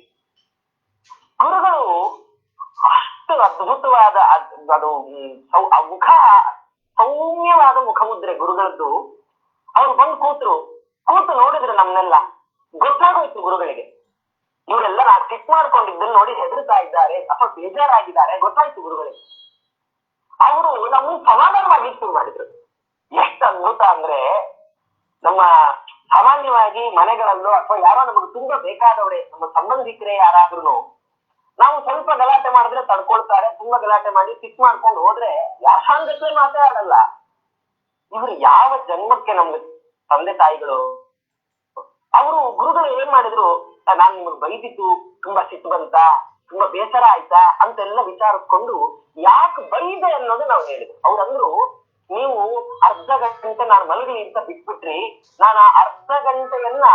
ಗುರುಗಳು ಅಷ್ಟು ಅದ್ಭುತವಾದ ಅದು ಮುಖ ಸೌಮ್ಯವಾದ ಮುಖಮುದ್ರೆ ಗುರುಗಳದ್ದು. ಅವ್ರು ಬಂದು ಕೂತು ನೋಡಿದ್ರು ನಮ್ನೆಲ್ಲ. ಗೊತ್ತಾಗೋಯ್ತು ಗುರುಗಳಿಗೆ ಇವರೆಲ್ಲ ನಾವು ಸಿಟ್ ಮಾಡ್ಕೊಂಡಿದ್ದನ್ನು ನೋಡಿ ಹೆದರ್ತಾ ಇದ್ದಾರೆ ಅಥವಾ ಬೇಜಾರಾಗಿದ್ದಾರೆ ಗೊತ್ತಾಯ್ತು ಗುರುಗಳಿಗೆ. ಅವರು ನಮ್ಮನ್ನು ಸಮಾಧಾನ ಮಾಡ್ಲಿಕ್ಕೆ ಶುರು ಮಾಡಿದ್ರು. ಎಷ್ಟು ಅದ್ಭುತ ಅಂದ್ರೆ ನಮ್ಮ ಸಾಮಾನ್ಯವಾಗಿ ಮನೆಗಳಲ್ಲೋ ಅಥವಾ ಯಾರೋ ನಮಗೆ ತುಂಬಾ ಬೇಕಾದವರೇ ನಮ್ಮ ಸಂಬಂಧಿಕರೇ ಯಾರಾದ್ರೂ ನಾವು ಸ್ವಲ್ಪ ಗಲಾಟೆ ಮಾಡಿದ್ರೆ ತಡ್ಕೊಳ್ತಾರೆ. ತುಂಬಾ ಗಲಾಟೆ ಮಾಡಿ ಸಿಟ್ ಮಾಡ್ಕೊಂಡು ಹೋದ್ರೆ ಯಾಸಾಂಗತ್ಲೆ ಮಾತಾಡಲ್ಲ. ಇವ್ರು ಯಾವ ಜನ್ಮಕ್ಕೆ ನಮ್ಗೆ ತಂದೆ ತಾಯಿಗಳು. ಅವರು ಗುರುಗಳು ಏನ್ ಮಾಡಿದ್ರು, ನಾನ್ ನಿಮ್ಗೆ ಬೈದಿದ್ದು ತುಂಬಾ ಸಿಟ್ಟು ಬಂತ, ತುಂಬಾ ಬೇಸರ ಆಯ್ತಾ ಅಂತೆಲ್ಲ ವಿಚಾರಿಸ್ಕೊಂಡು ಯಾಕೆ ಬೈದೆ ಅನ್ನೋದು ನಾವು ಹೇಳಿದ್ವಿ. ಅವ್ರಂದ್ರು ನೀವು ಅರ್ಧ ಗಂಟೆ ನಾನು ಮಲಗಲಿ ಅಂತ ಬಿಟ್ಬಿಟ್ರಿ. ನಾನು ಆ ಅರ್ಧ ಗಂಟೆಯನ್ನ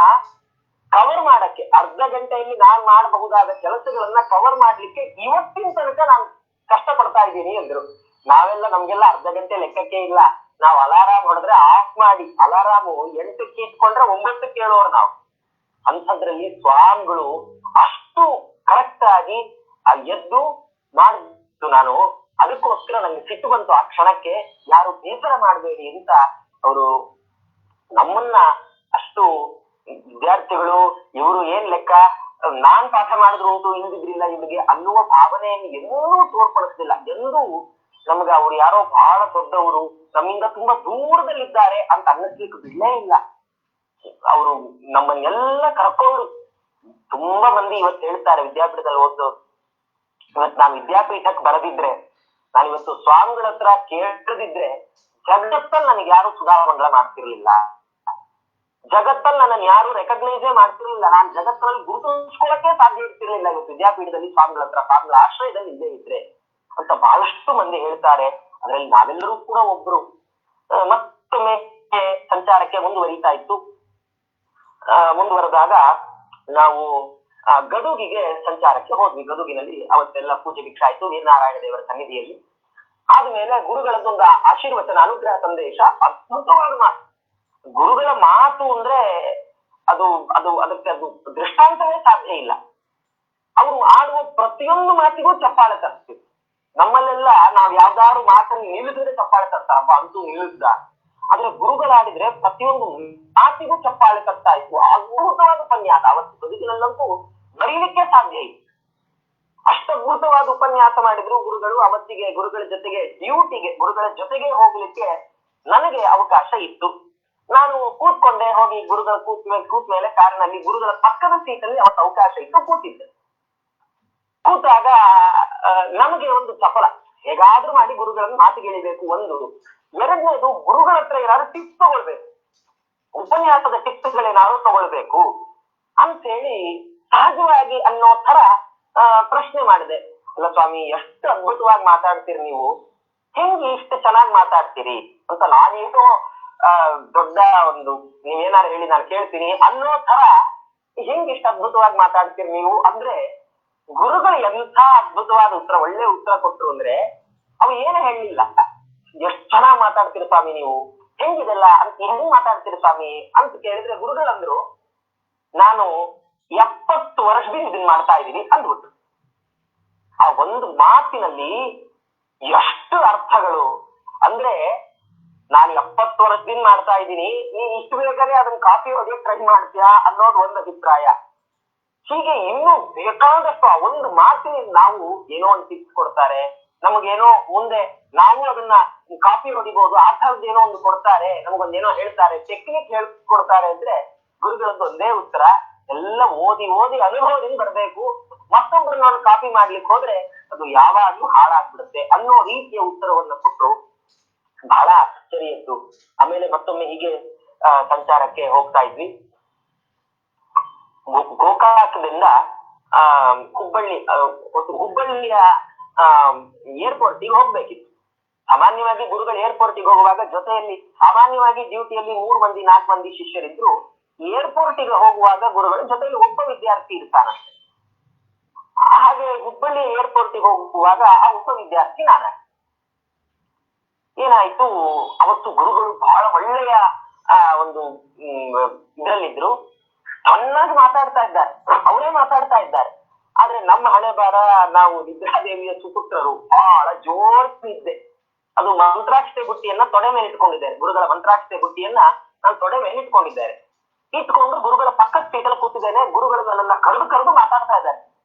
ಕವರ್ ಮಾಡಕ್ಕೆ, ಅರ್ಧ ಗಂಟೆಯಲ್ಲಿ ನಾನ್ ಮಾಡಬಹುದಾದ ಕೆಲಸಗಳನ್ನ ಕವರ್ ಮಾಡ್ಲಿಕ್ಕೆ ಇವತ್ತಿನ ತನಕ ನಾನು ಕಷ್ಟ ಪಡ್ತಾ ಇದ್ದೀನಿ ಅಂದ್ರು. ನಾವೆಲ್ಲ ನಮ್ಗೆಲ್ಲ ಅರ್ಧ ಗಂಟೆ ಲೆಕ್ಕಕ್ಕೆ ಇಲ್ಲ. ನಾವು ಅಲಾರಾಮ್ ಹೊಡೆದ್ರೆ ಆಫ್ ಮಾಡಿ ಅಲಾರಾಮು 8ಕ್ಕೆ ಇಟ್ಕೊಂಡ್ರೆ 9ಕ್ಕೆ ಹೇಳೋರು ನಾವು. ಅಂಥದ್ರಲ್ಲಿ ಸ್ವಾಮಿಗಳು ಅಷ್ಟು ಕರೆಕ್ಟ್ ಆಗಿ ಎದ್ದು ಮಾಡಿದ್ದು. ನಾನು ಅದಕ್ಕೋಸ್ಕರ ನಂಗೆ ಸಿಟ್ಟು ಬಂತು ಆ ಕ್ಷಣಕ್ಕೆ. ಯಾರು ಬೇಸರ ಮಾಡಬೇಡಿ ಅಂತ ಅವರು ನಮ್ಮನ್ನ ಅಷ್ಟು ವಿದ್ಯಾರ್ಥಿಗಳು ಇವರು ಏನ್ ಲೆಕ್ಕ, ನಾನ್ ಪಾಠ ಮಾಡಿದ್ರು ಉಂಟು ಇಲ್ದಿದ್ರಿಲ್ಲ ಇವ್ರಿಗೆ ಅನ್ನುವ ಭಾವನೆಯನ್ನು ಎಂದೂ ತೋರ್ಪಡಿಸ್ತಿಲ್ಲ. ಎಂದೂ ನಮ್ಗೆ ಅವ್ರು ಯಾರೋ ಬಹಳ ದೊಡ್ಡವರು, ನಮ್ಮಿಂದ ತುಂಬಾ ದೂರದಲ್ಲಿದ್ದಾರೆ ಅಂತ ಅನ್ನಿಸ್ಲಿಕ್ಕೆ ಬಿಡ್ಲೇ ಇಲ್ಲ. ಅವರು ನಮ್ಮನ್ನೆಲ್ಲ ಕರ್ಕೊಂಡು ತುಂಬಾ ಮಂದಿ ಇವತ್ತು ಹೇಳ್ತಾರೆ ವಿದ್ಯಾಪೀಠದಲ್ಲಿ ಓದೋರು, ಇವತ್ತು ನಾನು ವಿದ್ಯಾಪೀಠಕ್ಕೆ ಬರದಿದ್ರೆ, ನಾನು ಇವತ್ತು ಸ್ವಾಮಿಗಳ ಹತ್ರ ಕೇಳದಿದ್ರೆ ಜಗತ್ತಲ್ಲಿ ನನಗೆ ಯಾರು ಸುಧಾಮಂಗಳ ಮಾಡ್ತಿರ್ಲಿಲ್ಲ. ಜಗತ್ತಲ್ಲಿ ನನ್ನನ್ನು ಯಾರು ರೆಕಗ್ನೈಸೇ ಮಾಡ್ತಿರ್ಲಿಲ್ಲ. ನಾನು ಜಗತ್ತಲ್ಲಿ ಗುರುತಿಸ್ಕೊಳ್ಳಕ್ಕೆ ಸಾಧ್ಯ ಇರ್ತಿರ್ಲಿಲ್ಲ ಇವತ್ತು ವಿದ್ಯಾಪೀಠದಲ್ಲಿ ಸ್ವಾಮಿಗಳ ಹತ್ರ, ಸ್ವಾಮಿಗಳ ಆಶ್ರಯದಲ್ಲಿ ಇದ್ದೇ ಇದ್ರೆ ಅಂತ ಬಹಳಷ್ಟು ಮಂದಿ ಹೇಳ್ತಾರೆ. ಅದ್ರಲ್ಲಿ ನಾವೆಲ್ಲರೂ ಕೂಡ ಒಬ್ರು. ಮತ್ತೊಮ್ಮೆ ಸಂಚಾರಕ್ಕೆ ಮುಂದುವರಿತಾ ಇತ್ತು. ಮುಂದುವರೆದಾಗ ನಾವು ಗದುಗಿಗೆ ಸಂಚಾರಕ್ಕೆ ಹೋದ್ವಿ. ಗದುಗಿನಲ್ಲಿ ಅವತ್ತೆಲ್ಲ ಪೂಜೆ ಭಿಕ್ಷೆ ಆಯ್ತು ವೀರನಾರಾಯಣ ದೇವರ ಸನ್ನಿಧಿಯಲ್ಲಿ. ಆದ್ಮೇಲೆ ಗುರುಗಳದ್ದೊಂದು ಆಶೀರ್ವಚನ ಅನುಗ್ರಹ ಸಂದೇಶ ಅದ್ಭುತವಾದ ಮಾತು. ಗುರುಗಳ ಮಾತು ಅಂದ್ರೆ ಅದಕ್ಕೆ ದೃಷ್ಟಾಂತವೇ ಸಾಧ್ಯ ಇಲ್ಲ. ಅವರು ಆಡುವ ಪ್ರತಿಯೊಂದು ಮಾತಿಗೂ ಚಪ್ಪಾಳೆ ತರ್ತೀವಿ. ನಮ್ಮಲ್ಲೆಲ್ಲ ನಾವ್ ಯಾವ್ದಾದ್ರು ಮಾತನ್ನು ನಿಲ್ಲಿಸಿದ್ರೆ ಚಪ್ಪಾಳೆ ತರ್ತಾರಪ್ಪ ಅಂತೂ ನಿಲ್ಲಿಸ್ದ. ಆದ್ರೆ ಗುರುಗಳಾಡಿದ್ರೆ ಪ್ರತಿಯೊಂದು ಮಾತಿಗೂ ಚಪ್ಪಾಳೆ ತರ್ತಾ ಇತ್ತು. ಅದ್ಭುತವಾದ ಉಪನ್ಯಾಸ ಅವತ್ತು ಬದುಕಿನಲ್ಲಂತೂ ಬರೀಲಿಕ್ಕೆ ಸಾಧ್ಯ ಇತ್ತು. ಅಷ್ಟದ್ಭುತವಾದ ಉಪನ್ಯಾಸ ಮಾಡಿದ್ರು ಗುರುಗಳು. ಅವತ್ತಿಗೆ ಗುರುಗಳ ಜೊತೆಗೆ ಡ್ಯೂಟಿಗೆ, ಗುರುಗಳ ಜೊತೆಗೆ ಹೋಗ್ಲಿಕ್ಕೆ ನನಗೆ ಅವಕಾಶ ಇತ್ತು. ನಾನು ಕೂತ್ಕೊಂಡೆ. ಹೋಗಿ ಗುರುಗಳ ಕೂತ್ ಮೇಲೆ ಕಾರಿನಲ್ಲಿ ಗುರುಗಳ ಪಕ್ಕದ ಸೀಟಲ್ಲಿ ಅವತ್ತು ಅವಕಾಶ ಇತ್ತು, ಕೂತಿದ್ದೆ. ಕೂತಾಗ ನಮಗೆ ಒಂದು ಚಪಲ, ಹೇಗಾದ್ರೂ ಮಾಡಿ ಗುರುಗಳನ್ನು ಮಾತಿಗೆಳಿಬೇಕು ಒಂದು. ಎರಡನೇದು, ಗುರುಗಳ ಹತ್ರ ಏನಾದ್ರು ಟಿಪ್ಸ್ ತಗೊಳ್ಬೇಕು, ಉಪನ್ಯಾಸದ ಟಿಪ್ಸ್ಗಳೇನಾದ್ರು ತಗೊಳ್ಬೇಕು ಅಂತೇಳಿ ಸಹಜವಾಗಿ ಅನ್ನೋ ತರ ಪ್ರಶ್ನೆ ಮಾಡಿದೆ. ಅಲ್ಲ ಸ್ವಾಮಿ, ಎಷ್ಟು ಅದ್ಭುತವಾಗಿ ಮಾತಾಡ್ತೀರಿ ನೀವು, ಹೆಂಗೆ ಇಷ್ಟು ಚೆನ್ನಾಗಿ ಮಾತಾಡ್ತೀರಿ ಅಂತ. ನಾನೇನೋ ದೊಡ್ಡ ಒಂದು ನೀವೇನಾರು ಹೇಳಿ ನಾನು ಕೇಳ್ತೀನಿ ಅನ್ನೋ ತರ ಹೆಂಗ್ ಇಷ್ಟು ಅದ್ಭುತವಾಗಿ ಮಾತಾಡ್ತೀರಿ ನೀವು ಅಂದ್ರೆ, ಗುರುಗಳು ಎಂಥ ಅದ್ಭುತವಾದ ಉತ್ತರ, ಒಳ್ಳೆ ಉತ್ತರ ಕೊಟ್ರು ಅಂದ್ರೆ, ಅವು ಏನು ಹೇಳಲಿಲ್ಲ. ಎಷ್ಟ್ ಚೆನ್ನಾಗ್ ಮಾತಾಡ್ತೀರಿ ಸ್ವಾಮಿ ನೀವು, ಹೆಂಗಿದೆಲ್ಲ ಅಂತ, ಹೆಂಗ್ ಮಾತಾಡ್ತೀರಿ ಸ್ವಾಮಿ ಅಂತ ಕೇಳಿದ್ರೆ ಗುರುಗಳಂದ್ರು, ನಾನು 70 ವರ್ಷದಿಂದ ಇದನ್ನ ಮಾಡ್ತಾ ಇದ್ದೀನಿ ಅಂದ್ಬಿಟ್ಟು. ಆ ಒಂದು ಮಾತಿನಲ್ಲಿ ಎಷ್ಟು ಅರ್ಥಗಳು ಅಂದ್ರೆ, ನಾನು 70 ವರ್ಷದಿಂದ ಮಾಡ್ತಾ ಇದ್ದೀನಿ, ನೀನ್ ಇಷ್ಟು ಬೇಕಾದ್ರೆ ಅದನ್ನ ಕಾಪಿ ಹೊಡೆಯಕ್ ಟ್ರೈ ಮಾಡ್ತೀಯಾ ಅನ್ನೋದು ಒಂದು ಅಭಿಪ್ರಾಯ. ಹೀಗೆ ಇನ್ನೂ ಬೇಕಾದಷ್ಟು ಆ ಒಂದು ಮಾತಿನಿಂದ ನಾವು ಏನೋ ಒಂದು ಟಿಪ್ಸ್ ಕೊಡ್ತಾರೆ, ನಮಗೇನೋ ಮುಂದೆ ನಾವು ಅದನ್ನ ಕಾಪಿ ಹೊಡಿಬಹುದು, ಆ ಥರದ್ದು ಏನೋ ಒಂದು ಕೊಡ್ತಾರೆ, ನಮಗೊಂದೇನೋ ಹೇಳ್ತಾರೆ, ಟೆಕ್ನಿಕ್ ಹೇಳ್ಕೊಡ್ತಾರೆ ಅಂದ್ರೆ ಗುರುಗಳದ್ದು ಒಂದೇ ಉತ್ತರ, ಎಲ್ಲ ಓದಿ ಓದಿ ಅನುಭವದಿಂದ ಬರ್ಬೇಕು, ಮತ್ತೊಬ್ರು ನೋಡಿ ಕಾಪಿ ಮಾಡ್ಲಿಕ್ಕೆ ಹೋದ್ರೆ ಅದು ಯಾವಾಗ್ಲೂ ಹಾಳಾಗ್ಬಿಡುತ್ತೆ ಅನ್ನೋ ರೀತಿಯ ಉತ್ತರವನ್ನ ಕೊಟ್ರು. ಬಹಳ ಆಶ್ಚರ್ಯ ಇತ್ತು. ಆಮೇಲೆ ಮತ್ತೊಮ್ಮೆ ಹೀಗೆ ಸಂಚಾರಕ್ಕೆ ಹೋಗ್ತಾ ಇದ್ವಿ. ಗೋಕಾಕದಿಂದ ಹುಬ್ಬಳ್ಳಿಯ ಏರ್ಪೋರ್ಟಿಗೆ ಹೋಗ್ಬೇಕಿತ್ತು. ಸಾಮಾನ್ಯವಾಗಿ ಗುರುಗಳು ಏರ್ಪೋರ್ಟಿಗೆ ಹೋಗುವಾಗ ಜೊತೆಯಲ್ಲಿ ಸಾಮಾನ್ಯವಾಗಿ ಡ್ಯೂಟಿಯಲ್ಲಿ 3 ಮಂದಿ 4 ಮಂದಿ ಶಿಷ್ಯರಿದ್ರು. ಏರ್ಪೋರ್ಟಿಗೆ ಹೋಗುವಾಗ ಗುರುಗಳು ಜೊತೆಯಲ್ಲಿ ಒಬ್ಬ ವಿದ್ಯಾರ್ಥಿ ಇರ್ತಾನಷ್ಟೆ. ಹಾಗೆ ಹುಬ್ಬಳ್ಳಿ ಏರ್ಪೋರ್ಟಿಗೆ ಹೋಗುವಾಗ ಆ ಒಬ್ಬ ವಿದ್ಯಾರ್ಥಿ ನಾನು. ಏನಾಯ್ತು, ಅವತ್ತು ಗುರುಗಳು ಬಹಳ ಒಳ್ಳೆಯ ಒಂದು ಇದ್ರಲ್ಲಿದ್ರು, ಚೆನ್ನಾಗಿ ಮಾತಾಡ್ತಾ ಇದ್ದಾರೆ, ಅವರೇ ಮಾತಾಡ್ತಾ ಇದ್ದಾರೆ. ಆದ್ರೆ ನಮ್ಮ ಹಣೆ ಬಾರ, ನಾವು ನಿದ್ರಾದೇವಿಯ ಸುಪುತ್ರರು, ಬಹಳ ಜೋರ್ಸಿದ್ದೆ. ಅದು ಮಂತ್ರಾಕ್ಷತೆ ಬುಟ್ಟಿಯನ್ನ ತೊಡೆ ಮೇಲೆ ಇಟ್ಕೊಂಡಿದ್ದಾರೆ. ಗುರುಗಳ ಮಂತ್ರಾಕ್ಷತೆ ಬುಟ್ಟಿಯನ್ನ ನಾನು ತೊಡೆ ಮೇಲೆ ಇಟ್ಕೊಂಡು ಗುರುಗಳ ಪಕ್ಕದ ಸೀಟಲ್ಲಿ ಕೂತಿದ್ದೇನೆ. ಗುರುಗಳು ನನ್ನನ್ನ ಕರೆದು ಮಾತಾಡ್ತಾ ಇದ್ದಾರೆ.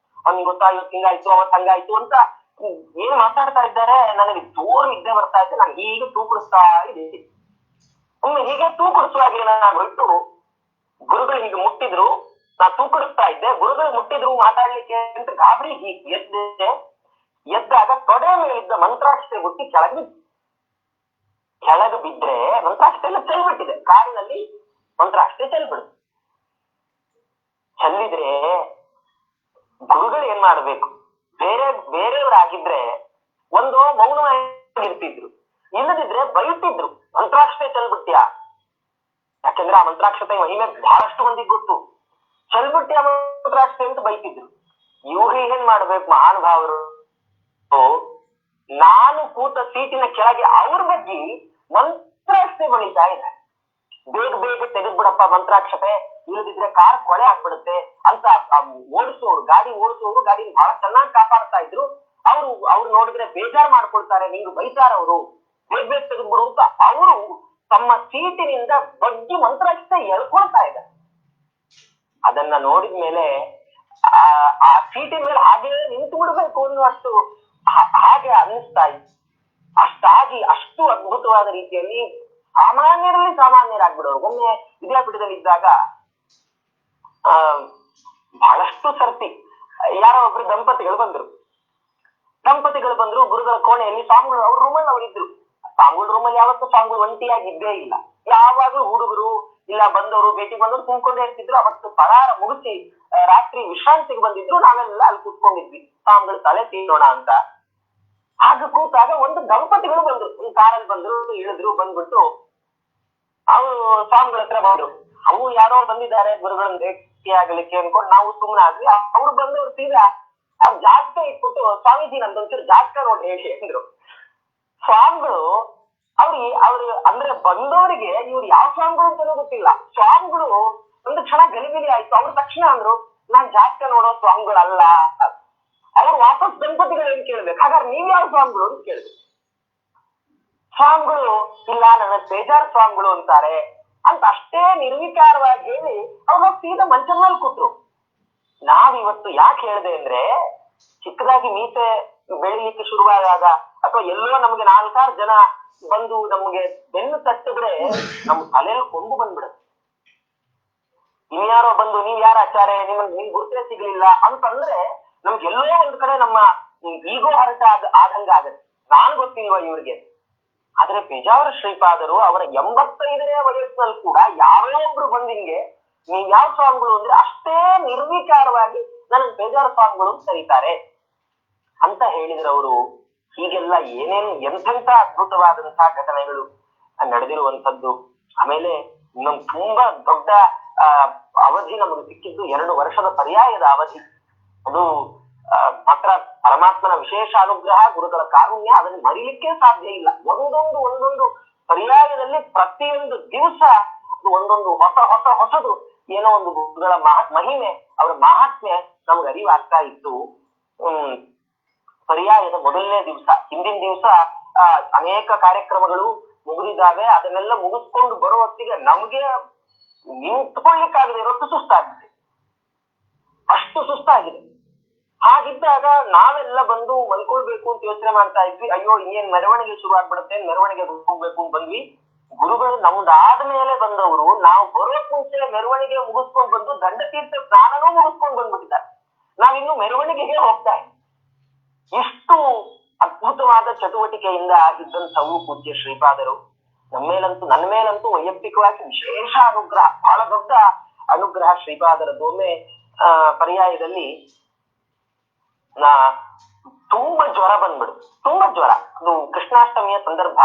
ಅವ್ನಿಗೆ ಗೊತ್ತಾ, ಇವತ್ತು ಹಿಂಗಾಯ್ತು, ಅವತ್ತು ಹಂಗಾಯ್ತು ಅಂತ ಏನ್ ಮಾತಾಡ್ತಾ ಇದ್ದಾರೆ. ನನಗೆ ಜೋರು ನಿದ್ದೆ ಬರ್ತಾ ಇದ್ದೆ. ನಾನು ಹೀಗೆ ತೂಕಡಿಸ್ತಾ ಇದ್ದೀನಿ. ಒಮ್ಮೆ ಹೀಗೆ ತೂಕಡಿಸುವಾಗ ಏನಾಗ್ಬಿಟ್ಟು, ಗುರುಗಳು ಹೀಗೆ ಮುಟ್ಟಿದ್ರು, ನಾ ತೂಕಡಿಸ್ತಾ ಇದ್ದೆ. ಗುರುಗಳು ಮುಟ್ಟಿದ್ರು ಮಾತಾಡ್ಲಿಕ್ಕೆ ಅಂತ ಗಾಬರಿ ಹೀಗೆ ಎದ್ದಾಗ ತೊಡೆ ಮೇಲಿದ್ದ ಮಂತ್ರಾಕ್ಷತೆ ಬುಟ್ಟಿ ಕೆಳಗೆ ಬಿದ್ರೆ ಮಂತ್ರಾಕ್ಷತೆ ಎಲ್ಲ ಚೆಲ್ಬಿಟ್ಟಿದೆ. ಕಾರಿನಲ್ಲಿ ಮಂತ್ರಾಕ್ಷತೆ ಚೆಲ್ಬಿಡುತ್ತೆ. ಚೆಲ್ಲಿದ್ರೆ ಗುರುಗಳು ಏನ್ ಮಾಡ್ಬೇಕು, ಬೇರೆಯವರಾಗಿದ್ರೆ ಒಂದು ಮೌನವಾಗಿರ್ತಿದ್ರು, ಇಲ್ಲದಿದ್ರೆ ಬೈತಿದ್ರು, ಮಂತ್ರಾಕ್ಷತೆ ಚೆಲ್ಬಿಟ್ಟ್ಯಾ. ಯಾಕಂದ್ರೆ ಆ ಮಂತ್ರಾಕ್ಷತೆ ಮಹಿಮೆ ಬಹಳಷ್ಟು ಮಂದಿಗೆ ಗೊತ್ತು. ಚೆಲ್ಬಿಟ್ಟ್ಯಾ ಮಂತ್ರಾಕ್ಷತೆ ಅಂತ ಬೈತಿದ್ರು. ಇವ್ರು ಏನ್ ಮಾಡ್ಬೇಕು ಮಹಾನುಭಾವರು, ನಾನು ಕೂತ ಸೀಟಿನ ಕೆಳಗೆ ಅವ್ರ ಬಗ್ಗೆ ಮಂತ್ರಾಕ್ಷತೆ ಬಳಿತಾ ಇದೆ. ಬೇಗ ತೆಗೆದ್ಬಿಡಪ್ಪ ಮಂತ್ರಾಕ್ಷತೆ, ಇಲ್ಲದಿದ್ರೆ ಕಾರ್ ಕೊಳೆ ಆಗ್ಬಿಡುತ್ತೆ ಅಂತ ಗಾಡಿ ಓಡಿಸೋರು ಗಾಡಿ ಬಹಳ ಚೆನ್ನಾಗಿ ಕಾಪಾಡ್ತಾ ಇದ್ರು. ಅವ್ರು ನೋಡಿದ್ರೆ ಬೇಜಾರು ಮಾಡ್ಕೊಳ್ತಾರೆ, ನಿಂಗೆ ಬೈತಾರ ಅವರು, ಬೇಗ ತೆಗೆದ್ಬಿಡು ಅಂತ ಅವರು ತಮ್ಮ ಸೀಟಿನಿಂದ ಬಗ್ಗಿ ಮಂತ್ರಾಕ್ಷತೆ ಎಳ್ಕೊಳ್ತಾ ಇದ್ದಾರೆ. ಅದನ್ನ ನೋಡಿದ್ಮೇಲೆ ಆ ಸೀಟಿನ ಮೇಲೆ ಹಾಗೆ ನಿಂತು ಬಿಡ್ಬೇಕು ಅನ್ನುವಷ್ಟು ಹಾಗೆ ಅನ್ನಿಸ್ತಾ ಇತ್ತು. ಅಷ್ಟಾಗಿ ಅಷ್ಟು ಅದ್ಭುತವಾದ ರೀತಿಯಲ್ಲಿ ಸಾಮಾನ್ಯರಲ್ಲಿ ಸಾಮಾನ್ಯರಾಗ್ಬಿಡೋರು. ಒಮ್ಮೆ ವಿದ್ಯಾಪೀಠದಲ್ಲಿ ಇದ್ದಾಗ ಬಹಳಷ್ಟು ಸರ್ತಿ ಯಾರೋ ಒಬ್ರು ದಂಪತಿಗಳು ಬಂದ್ರು. ಗುರುಗಳ ಕೋಣೆಯಲ್ಲಿ ಸ್ವಾಮಿಗಳು ಅವ್ರ ರೂಮಲ್ಲಿ ಅವರಿದ್ರು. ಸ್ವಾಮಿಗಳ ರೂಮಲ್ಲಿ ಯಾವತ್ತೂ ಸ್ವಾಮಿಗಳು ಒಂಟಿಯಾಗಿದ್ದೇ ಇಲ್ಲ. ಯಾವಾಗ್ಲೂ ಹುಡುಗರು ಇಲ್ಲ ಬಂದವರು ಭೇಟಿ ಬಂದವರು ತುಂಬಿಕೊಂಡೇ ಇರ್ತಿದ್ರು. ಅವತ್ತು ಪರಾರ ಮುಗಿಸಿ ರಾತ್ರಿ ವಿಶ್ರಾಂತಿಗೆ ಬಂದಿದ್ರು. ನಾವೆಲ್ಲ ಅಲ್ಲಿ ಕೂತ್ಕೊಂಡಿದ್ವಿ ಸ್ವಾಮಿಗಳು ತಲೆ ತೀರೋಣ ಅಂತ. ಹಾಗೆ ಕೂತಾಗ ಒಂದು ದಂಪತಿಗಳು ಬಂದ್ರು, ಒಂದು ಕಾರಲ್ಲಿ ಬಂದ್ರು, ಇಳಿದ್ರು. ಬಂದ್ಬಿಟ್ಟು ಅವರು ಸ್ವಾಮಿಗಳ ಹತ್ರ ಬಂದ್ರು. ಅವು ಯಾರೋ ಬಂದಿದ್ದಾರೆ ಗುರುಗಳನ್ನ ಭೇಟಿ ಆಗ್ಲಿಕ್ಕೆ ಅನ್ಕೊಂಡು ನಾವು ಸುಮ್ಮನೆ ಆದ್ವಿ. ಅವ್ರು ಬಂದವ್ರು ಸೀದಾ ಅವ್ರು ಜಾತಕ ಇಟ್ಬಿಟ್ಟು, ಸ್ವಾಮೀಜಿ ನಂದೊಂಚೂರು ಜಾತಕ ನೋಡಿ ಹೇಳಿ ಅಂದ್ರು. ಸ್ವಾಮಿಗಳು ಅವ್ರು ಅಂದ್ರೆ ಬಂದವರಿಗೆ ಇವ್ರು ಯಾವ ಸ್ವಾಮಿಗಳು ಅಂತಾನೂ ಗೊತ್ತಿಲ್ಲ. ಸ್ವಾಮಿಗಳು ಒಂದು ಕ್ಷಣ ಗಲಿಬಿಲಿ ಆಯ್ತು. ಅವ್ರ ತಕ್ಷಣ ಅಂದ್ರು, ನಾನ್ ಜಾತಕ ನೋಡೋ ಸ್ವಾಮಿಗಳಲ್ಲ. ಅವ್ರು ವಾಪಸ್ ದಂಪತಿಗಳು ಏನ್ ಕೇಳ್ಬೇಕು, ಹಾಗಾದ್ರೆ ನೀವ್ ಯಾವ ಸ್ವಾಮಿಗಳು ಅಂತ ಕೇಳಿದ್ರು. ಸ್ವಾಮಿಗಳು ಇಲ್ಲ ನನ್ನ ಬೇಜಾರ್ ಸ್ವಾಮಿಗಳು ಅಂತಾರೆ ಅಂತ ಅಷ್ಟೇ ನಿರ್ವಿಕಾರವಾಗಿ ಹೇಳಿ ಅವ್ರು ಸೀದಾ ಮಂಚದ ಮೇಲೆ ಕೂತ್ರು. ನಾವಿವತ್ತು ಯಾಕೆ ಹೇಳಿದೆ ಅಂದ್ರೆ, ಚಿಕ್ಕದಾಗಿ ಮೀಸೆ ಬೆಳಿಲಿಕ್ಕೆ ಶುರುವಾದಾಗ ಅಥವಾ ಎಲ್ಲೋ ನಮ್ಗೆ 4-6 ಜನ ಬಂದು ನಮ್ಗೆ ಬೆನ್ನು ತಟ್ಟಿದ್ರೆ ನಮ್ ತಲೆಯಲ್ಲಿ ಕೊಂಬು ಬಂದ್ಬಿಡುತ್ತೆ. ಇನ್ಯಾರೋ ಬಂದು ನೀವ್ ಯಾರ ಆಚಾರ್ಯ, ನಿಮ್ ಗುರುತೇ ಸಿಗ್ಲಿಲ್ಲ ಅಂತಂದ್ರೆ ನಮ್ಗೆ ಎಲ್ಲೋ ಒಂದ್ ಕಡೆ ನಮ್ಮ ಈಗೋ ಹರಟ ಆದಂಗ ಆಗತ್ತೆ. ನಾನ್ ಗೊತ್ತಿಲ್ವಾ ಇವ್ರಿಗೆ. ಆದ್ರೆ ಪೇಜಾವರ ಶ್ರೀಪಾದರು ಅವರ 85ನೇ ವಯಸ್ಸಿನಲ್ಲಿ ಕೂಡ ಯಾರೋ ಒಬ್ರು ಬಂದಿಂಗೆ ನೀವ್ ಯಾವ ಸ್ವಾಮಿಗಳು ಅಂದ್ರೆ ಅಷ್ಟೇ ನಿರ್ವಿಕಾರವಾಗಿ ನನ್ನ ಪೇಜಾವರ ಸ್ವಾಮಿಗಳು ಅಂತ ಕರೀತಾರೆ ಅಂತ ಹೇಳಿದ್ರು ಅವರು. ಹೀಗೆಲ್ಲ ಏನೇನು ಎಂತೆಂತ ಅದ್ಭುತವಾದಂತಹ ಘಟನೆಗಳು ನಡೆದಿರುವಂತದ್ದು. ಆಮೇಲೆ ಇನ್ನೊಂದು ತುಂಬಾ ದೊಡ್ಡ ಅವಧಿ ನಮಗೆ ಸಿಕ್ಕಿದ್ದು 2 ವರ್ಷದ ಪರ್ಯಾಯದ ಅವಧಿ. ಅದು ಮಾತ್ರ ಪರಮಾತ್ಮನ ವಿಶೇಷ ಅನುಗ್ರಹ, ಗುರುಗಳ ಕಾರುಣ್ಯ, ಅದನ್ನು ಮರಿಲಿಕ್ಕೆ ಸಾಧ್ಯ ಇಲ್ಲ. ಒಂದೊಂದು ಪರ್ಯಾಯದಲ್ಲಿ ಪ್ರತಿಯೊಂದು ದಿವಸ ಒಂದೊಂದು ಹೊಸದು ಏನೋ ಒಂದು ಗುರುಗಳ ಮಹಿಮೆ, ಅವರ ಮಹಾತ್ಮೆ ನಮ್ಗೆ ಅರಿವಾಗ್ತಾ ಇತ್ತು. ಪರ್ಯಾಯದ ಮೊದಲನೇ ದಿವಸ, ಹಿಂದಿನ ದಿವಸ ಅನೇಕ ಕಾರ್ಯಕ್ರಮಗಳು ಮುಗಿದಿದ್ದಾವೆ. ಅದನ್ನೆಲ್ಲ ಮುಗಿಸ್ಕೊಂಡು ಬರೋ ಹೊತ್ತಿಗೆ ನಮ್ಗೆ ನಿಂತ್ಕೊಳ್ಳಿಕ್ಕಾಗದೆ ಇರೋಷ್ಟು ಸುಸ್ತಾಗಿದೆ, ಅಷ್ಟು ಸುಸ್ತಾಗಿದೆ. ಹಾಗಿದ್ದಾಗ ನಾವೆಲ್ಲ ಬಂದು ಮಲ್ಕೊಳ್ಬೇಕು ಅಂತ ಯೋಚನೆ ಮಾಡ್ತಾ ಇದ್ವಿ. ಅಯ್ಯೋ ಇನ್ನೇನ್ ಮೆರವಣಿಗೆ ಶುರು ಆಗ್ಬಿಡುತ್ತೆ, ಮೆರವಣಿಗೆ ಹೋಗ್ಬೇಕು ಅಂತ ಬಂದ್ವಿ. ಗುರುಗಳು ನಮ್ದಾದ ಮೇಲೆ ಬಂದವರು, ನಾವು ಬರೋಕ್ ಮುಂಚೆ ಮೆರವಣಿಗೆ ಮುಗಿಸ್ಕೊಂಡ್ ಬಂದು ದಂಡತೀರ್ಥ ಸ್ನಾನನೂ ಮುಗಿಸ್ಕೊಂಡ್ ಬಂದ್ಬಿಟ್ಟಿದ್ದಾರೆ. ನಾವಿನ್ನು ಮೆರವಣಿಗೆಗೆ ಹೋಗ್ತಾ ಇದ್ವಿ. ಇಷ್ಟು ಅದ್ಭುತವಾದ ಚಟುವಟಿಕೆಯಿಂದ ಇದ್ದಂಥವು ಪೂಜ್ಯ ಶ್ರೀಪಾದರು. ನನ್ನ ಮೇಲಂತೂ ವೈಯಕ್ತಿಕವಾಗಿ ವಿಶೇಷ ಅನುಗ್ರಹ, ಬಹಳ ದೊಡ್ಡ ಅನುಗ್ರಹ ಶ್ರೀಪಾದರದೊಮ್ಮೆ ಪರ್ಯಾಯದಲ್ಲಿ ತುಂಬಾ ಜ್ವರ ಬಂದ್ಬಿಡು, ತುಂಬಾ ಜ್ವರ. ಅದು ಕೃಷ್ಣಾಷ್ಟಮಿಯ ಸಂದರ್ಭ,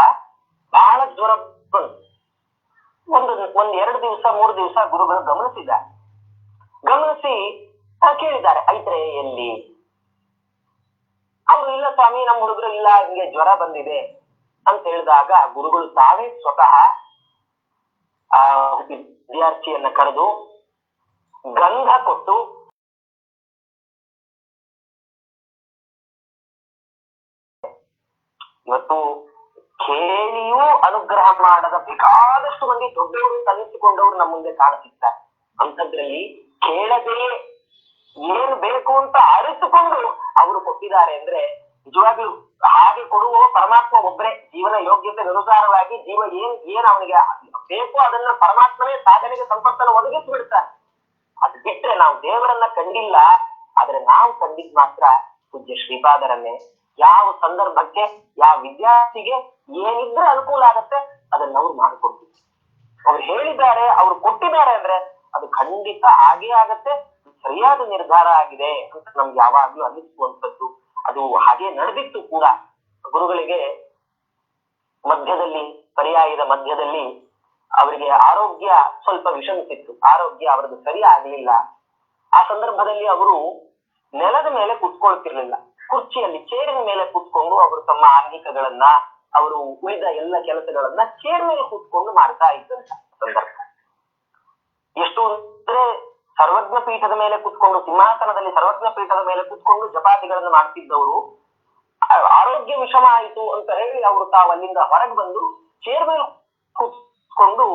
ಬಹಳ ಜ್ವರ ಬಂದು ಒಂದ್ 2 ದಿವಸ 3 ದಿವಸ ಗುರುಗಳು ಗಮನಿಸಿ ಕೇಳಿದ್ದಾರೆ, ಐತ್ರೆ ಎಲ್ಲಿ? ಅವರು ಇಲ್ಲ ಸ್ವಾಮಿ, ನಮ್ಮ ಹುಡುಗರು ಇಲ್ಲ, ಹಿಂಗೆ ಜ್ವರ ಬಂದಿದೆ ಅಂತ ಹೇಳಿದಾಗ ಗುರುಗಳು ತಾವೇ ಸ್ವತಃ ಆ ವಿದ್ಯಾರ್ಥಿಯನ್ನ ಕರೆದು ಗಂಧ ಕೊಟ್ಟು ಇವತ್ತು ಕೇಳಿಯೂ ಅನುಗ್ರಹ ಮಾಡದ ಬೇಕಾದಷ್ಟು ಮಂದಿ ದೊಡ್ಡವರು ಸಲ್ಲಿಸಿಕೊಂಡವರು ನಮ್ಮ ಮುಂದೆ ಕಾಣಿಸುತ್ತಾರೆ. ಅಂಥದ್ರಲ್ಲಿ ಕೇಳದೆ ಏನ್ ಬೇಕು ಅಂತ ಅರಿತುಕೊಂಡು ಅವರು ಕೊಟ್ಟಿದ್ದಾರೆ ಅಂದ್ರೆ ನಿಜವಾಗ್ಲೂ ಹಾಗೆ ಕೊಡುವ ಪರಮಾತ್ಮ ಒಬ್ಬರೇ. ಜೀವನ ಯೋಗ್ಯತೆ ಅನುಸಾರವಾಗಿ ಜೀವ ಏನ್ ಅವನಿಗೆ ಬೇಕೋ ಅದನ್ನ ಪರಮಾತ್ಮನೇ ಸಾಧನೆಗೆ ಸಂಪತ್ತನ್ನು ಒದಗಿಸಿ ಬಿಡ್ತಾನೆ. ಅದು ಬಿಟ್ರೆ ನಾವು ದೇವರನ್ನ ಕಂಡಿಲ್ಲ, ಆದ್ರೆ ನಾವು ಕಂಡಿದ್ ಮಾತ್ರ ಪೂಜ್ಯ ಶ್ರೀಪಾದರನ್ನೇ. ಯಾವ ಸಂದರ್ಭಕ್ಕೆ ಯಾವ ವಿದ್ಯಾರ್ಥಿಗೆ ಏನಿದ್ರೆ ಅನುಕೂಲ ಆಗತ್ತೆ ಅದನ್ನ ಅವ್ರು ಮಾಡಿಕೊಡ್ತೀವಿ. ಅವ್ರು ಹೇಳಿದ್ದಾರೆ, ಅವ್ರು ಕೊಟ್ಟಿದ್ದಾರೆ ಅಂದ್ರೆ ಅದು ಖಂಡಿತ ಆಗೇ ಆಗತ್ತೆ, ಸರಿಯಾದ ನಿರ್ಧಾರ ಆಗಿದೆ ಅಂತ ನಮ್ಗೆ ಯಾವಾಗ್ಲೂ ಅನ್ನಿಸುವಂಥದ್ದು. ಅದು ಹಾಗೆ ನಡೆದಿತ್ತು ಕೂಡ. ಗುರುಗಳಿಗೆ ಪರ್ಯಾಯದ ಮಧ್ಯದಲ್ಲಿ ಅವರಿಗೆ ಆರೋಗ್ಯ ಸ್ವಲ್ಪ ವಿಷಮಿಸಿತ್ತು, ಆರೋಗ್ಯ ಅವರದ್ದು ಸರಿ ಆಗ್ಲಿಲ್ಲ. ಆ ಸಂದರ್ಭದಲ್ಲಿ ಅವರು ನೆಲದ ಮೇಲೆ ಕುತ್ಕೊಳ್ತಿರ್ಲಿಲ್ಲ, ಕುರ್ಚಿಯಲ್ಲಿ ಚೇರಿನ ಮೇಲೆ ಕೂತ್ಕೊಂಡು ಅವರು ತಮ್ಮ ಆನ್ಹಿಕಗಳನ್ನ, ಅವರು ಉಳಿದ ಎಲ್ಲ ಕೆಲಸಗಳನ್ನ ಚೇರ್ ಮೇಲೆ ಕೂತ್ಕೊಂಡು ಮಾಡ್ತಾ ಇದ್ದಂತ ಸಂದರ್ಭ. ಎಷ್ಟು ಅಂದ್ರೆ ಸರ್ವಜ್ಞ ಪೀಠದ ಮೇಲೆ ಕೂತ್ಕೊಂಡು, ಸಿಂಹಾಸನದಲ್ಲಿ ಸರ್ವಜ್ಞ ಪೀಠದ ಮೇಲೆ ಕೂತ್ಕೊಂಡು ಜಪಾದಿಗಳನ್ನು ಮಾಡ್ತಿದ್ದವರು ಆರೋಗ್ಯ ವಿಷಮ ಆಯಿತು ಅಂತ ಹೇಳಿ ಅವರು ತಾವು ಅಲ್ಲಿಂದ ಹೊರಗೆ ಬಂದು ಚೇರ್ ಮೇಲೆ ಕೂತ್ಕೊಂಡು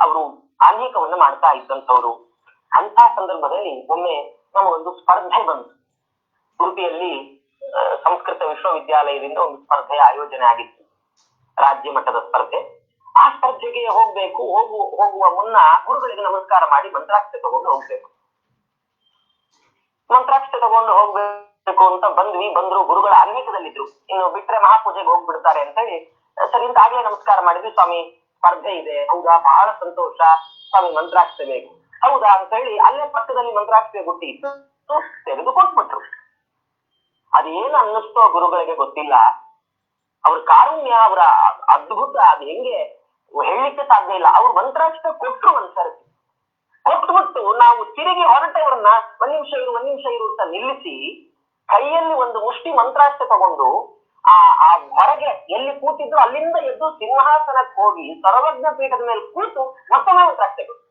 ಅವರು ಆನ್ಹಿಕವನ್ನ ಮಾಡ್ತಾ ಇದ್ದಂಥವ್ರು. ಅಂತ ಸಂದರ್ಭದಲ್ಲಿ ಒಮ್ಮೆ ನಮಗೊಂದು ಸ್ಪರ್ಧೆ ಬಂತು. ಉಡುಪಿಯಲ್ಲಿ ಸಂಸ್ಕೃತ ವಿಶ್ವವಿದ್ಯಾಲಯದಿಂದ ಒಂದು ಸ್ಪರ್ಧೆ ಆಯೋಜನೆ ಆಗಿತ್ತು, ರಾಜ್ಯ ಮಟ್ಟದ ಸ್ಪರ್ಧೆ. ಆ ಸ್ಪರ್ಧೆಗೆ ಹೋಗುವ ಮುನ್ನ ಗುರುಗಳಿಗೆ ನಮಸ್ಕಾರ ಮಾಡಿ ಮಂತ್ರಾಕ್ಷತೆ ತಗೊಂಡು ಹೋಗ್ಬೇಕು. ಮಂತ್ರಾಕ್ಷತೆ ತಗೊಂಡು ಹೋಗ್ಬೇಕು ಅಂತ ಬಂದ್ರು. ಗುರುಗಳ ಆನ್ಹಿಕದಲ್ಲಿದ್ರು, ಇನ್ನು ಬಿಟ್ರೆ ಮಹಾಪೂಜೆಗೆ ಹೋಗ್ಬಿಡ್ತಾರೆ ಅಂತ ಹೇಳಿ ಸರಿ ಅಂತ ಆಗ್ಲೇ ನಮಸ್ಕಾರ ಮಾಡಿದ್ವಿ. ಸ್ವಾಮಿ ಸ್ಪರ್ಧೆ ಇದೆ, ಹೌದಾ, ಬಹಳ ಸಂತೋಷ, ಸ್ವಾಮಿ ಮಂತ್ರಾಕ್ಷತೆ ಬೇಕು, ಹೌದಾ ಅಂತ ಹೇಳಿ ಅಲ್ಲೇ ಪಕ್ಕದಲ್ಲಿ ಮಂತ್ರಾಕ್ಷತೆ ಬುಟ್ಟಿ ಇತ್ತು, ತೆಗೆದು ಕೊಟ್ಬಿಟ್ರು. ಅದೇನು ಅನ್ನಿಸ್ತೋ ಗುರುಗಳಿಗೆ ಗೊತ್ತಿಲ್ಲ. ಅವ್ರ ಕಾರುಣ್ಯ, ಅವರ ಅದ್ಭುತ, ಅದು ಹೆಂಗೆ ಹೇಳಲಿಕ್ಕೆ ಸಾಧ್ಯ ಇಲ್ಲ. ಅವ್ರು ಮಂತ್ರಾಕ್ಷತೆ ಕೊಟ್ರು, ಒಂದ್ಸರಿ ಕೊಟ್ಬಿಟ್ಟು ನಾವು ತಿರುಗಿ ಹೊರಟವ್ರನ್ನ ಒಂದ್ ನಿಮಿಷ ಇರು ಅಂತ ನಿಲ್ಲಿಸಿ ಕೈಯಲ್ಲಿ ಒಂದು ಮುಷ್ಟಿ ಮಂತ್ರಾಕ್ಷತೆ ತಗೊಂಡು ಆ ಹೊರಗೆ ಎಲ್ಲಿ ಕೂತಿದ್ರು ಅಲ್ಲಿಂದ ಎದ್ದು ಸಿಂಹಾಸನಕ್ಕೆ ಹೋಗಿ ಸರ್ವಜ್ಞ ಪೀಠದ ಮೇಲೆ ಕೂತು ಮತ್ತೊಮ್ಮೆ ಮಂತ್ರಾಕ್ಷತೆ ಕೊಟ್ಟು.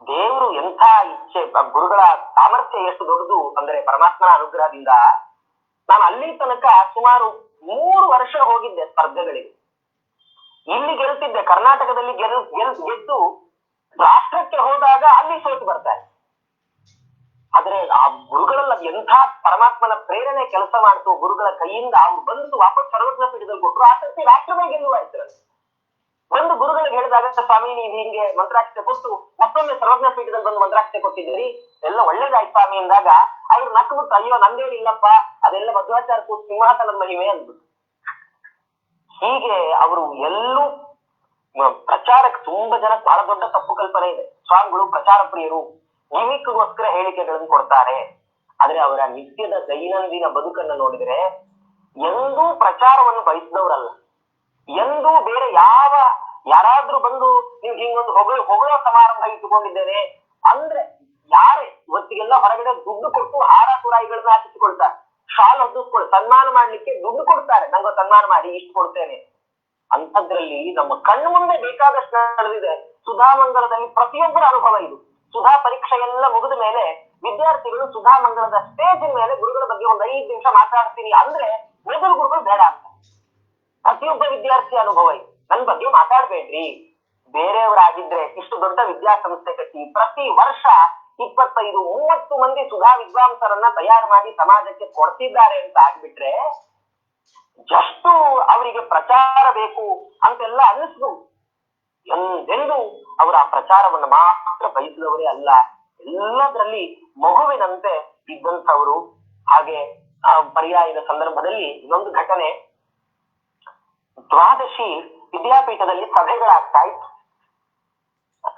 ದೇವರು ಎಂಥ ಇಚ್ಛೆ, ಗುರುಗಳ ಸಾಮರ್ಥ್ಯ ಎಷ್ಟು ದೊಡ್ಡದು ಅಂದ್ರೆ ಪರಮಾತ್ಮನ ಅನುಗ್ರಹದಿಂದ ನಾನು ಅಲ್ಲಿ ತನಕ ಸುಮಾರು 3 ವರ್ಷ ಹೋಗಿದ್ದೆ ಸ್ಪರ್ಧೆಗಳಿಗೆ. ಇಲ್ಲಿ ಗೆಲ್ತಿದ್ದೆ, ಕರ್ನಾಟಕದಲ್ಲಿ ಗೆದ್ದು ರಾಷ್ಟ್ರಕ್ಕೆ ಹೋದಾಗ ಅಲ್ಲಿ ಸೋತು ಬರ್ತಾರೆ. ಆದ್ರೆ ಆ ಗುರುಗಳಲ್ಲಿ ಎಂಥ ಪರಮಾತ್ಮನ ಪ್ರೇರಣೆ ಕೆಲಸ ಮಾಡ್ತು. ಗುರುಗಳ ಕೈಯಿಂದ ಅವ್ರು ಬಂದು ವಾಪಸ್ ಸರ್ವಜ್ಞ ಪೀಠದಲ್ಲಿ ಕೊಟ್ಟರು. ಆ ಸರ್ತಿ ರಾಷ್ಟ್ರವೇ ಗೆಲ್ಲುವಾಯ್ತು. ಬಂದು ಗುರುಗಳಿಗೆ ಹೇಳಿದಾಗ, ಸ್ವಾಮಿ ನೀವು ಹಿಂಗೆ ಮಂತ್ರಾಕ್ಷತೆ ಕೊಟ್ಟು ಮತ್ತೊಮ್ಮೆ ಸರ್ವಜ್ಞ ಪೀಠದಲ್ಲಿ ಬಂದು ಮಂತ್ರಾಕ್ಷತೆ ಕೊಟ್ಟಿದ್ದೀರಿ, ಎಲ್ಲ ಒಳ್ಳೇದಾಯ್ತು ಸ್ವಾಮಿ ಅಂದಾಗ ಅವ್ರು ನಕ್ಬಿಟ್ಟು, ಅಯ್ಯೋ ನಂದೇನಿಲ್ಲಪ್ಪ, ಅದೆಲ್ಲ ಮಧ್ವಾಚಾರ ಕೂತ್ ಸಿಂಹಾಸನದ ಮಹಿಮೆ ಅಂದ್ಬಿಟ್ಟು. ಹೀಗೆ ಅವರು ಎಲ್ಲೂ ಪ್ರಚಾರಕ್ಕೆ ತುಂಬಾ ಜನ ಬಹಳ ದೊಡ್ಡ ತಪ್ಪು ಕಲ್ಪನೆ ಇದೆ. ಸ್ವಾಮಿಗಳು ಪ್ರಚಾರ ಪ್ರಿಯರು, ಗಿಮಿಕ್ಗೋಸ್ಕರ ಹೇಳಿಕೆಗಳನ್ನು ಕೊಡ್ತಾರೆ. ಆದ್ರೆ ಅವರ ನಿತ್ಯದ ದೈನಂದಿನ ಬದುಕನ್ನು ನೋಡಿದ್ರೆ ಎಂದೂ ಪ್ರಚಾರವನ್ನು ಬಯಸಿದವರಲ್ಲ. ಎಂದೂ ಬೇರೆ ಯಾರಾದ್ರೂ ಬಂದು ನೀವು ಹಿಂಗೊಂದು ಹೊಗಳೋ ಸಮಾರಂಭ ಇಟ್ಟುಕೊಂಡಿದ್ದೇನೆ ಅಂದ್ರೆ ಯಾರೇ ಇವತ್ತಿಗೆಲ್ಲ ಅವರೆಲ್ಲ ಹೊರಗಡೆ ದುಡ್ಡು ಕೊಟ್ಟು ಹಾರ ತುರಾಯಿಗಳನ್ನ ಹಾಕಿಸಿಕೊಳ್ತಾರೆ, ಶಾಲ್ ಹೊದಿಸ್ಕೊಳ್ಳಿ, ಸನ್ಮಾನ ಮಾಡ್ಲಿಕ್ಕೆ ದುಡ್ಡು ಕೊಡ್ತಾರೆ, ನಂಗೆ ಸನ್ಮಾನ ಮಾಡಿ ಇಷ್ಟು ಕೊಡ್ತೇನೆ. ಅಂತದ್ರಲ್ಲಿ ನಮ್ಮ ಕಣ್ಣು ಮುಂದೆ ಬೇಕಾದಷ್ಟು ನಡೆದಿದೆ. ಸುಧಾಮಂಗಲದಲ್ಲಿ ಪ್ರತಿಯೊಬ್ಬರ ಅನುಭವ ಇದು. ಸುಧಾ ಪರೀಕ್ಷೆ ಎಲ್ಲ ಮುಗಿದ ಮೇಲೆ ವಿದ್ಯಾರ್ಥಿಗಳು ಸುಧಾಮಂಗಲದ ಸ್ಟೇಜಿನ ಮೇಲೆ ಗುರುಗಳ ಬಗ್ಗೆ ಒಂದು 5 ನಿಮಿಷ ಮಾತಾಡ್ತೀನಿ ಅಂದ್ರೆ ಮೊದಲು ಗುರುಗಳು ಬೇಡ ಅಂತ. ಪ್ರತಿಯೊಬ್ಬ ವಿದ್ಯಾರ್ಥಿ ಅನುಭವ ಇದು. ನನ್ ಬಗ್ಗೆ ಮಾತಾಡ್ಬೇಡ್ರಿ, ಬೇರೆಯವರಾಗಿದ್ರೆ ಇಷ್ಟು ದೊಡ್ಡ ವಿದ್ಯಾಸಂಸ್ಥೆ ಕಟ್ಟಿ ಪ್ರತಿ ವರ್ಷ 25-30 ಮಂದಿ ಸುಧಾ ವಿದ್ವಾಂಸರನ್ನ ತಯಾರು ಮಾಡಿ ಸಮಾಜಕ್ಕೆ ಕೊಡ್ತಿದ್ದಾರೆ ಅಂತ ಆಗ್ಬಿಟ್ರೆ ಎಷ್ಟು ಅವರಿಗೆ ಪ್ರಚಾರ ಬೇಕು ಅಂತೆಲ್ಲ ಅನ್ನಿಸ್ಬೋದು. ಎಂದೆಂದು ಅವರ ಆ ಪ್ರಚಾರವನ್ನು ಮಾತ್ರ ಬಯಸಿದವರೇ ಅಲ್ಲ, ಎಲ್ಲದರಲ್ಲಿ ಮಗುವಿನಂತೆ ಇದ್ದಂಥವರು. ಹಾಗೆ ಪರ್ಯಾಯದ ಸಂದರ್ಭದಲ್ಲಿ ಇನ್ನೊಂದು ಘಟನೆ, ದ್ವಾದಶಿ ವಿದ್ಯಾಪೀಠದಲ್ಲಿ ಸಭೆಗಳಾಗ್ತಾ ಇತ್ತು.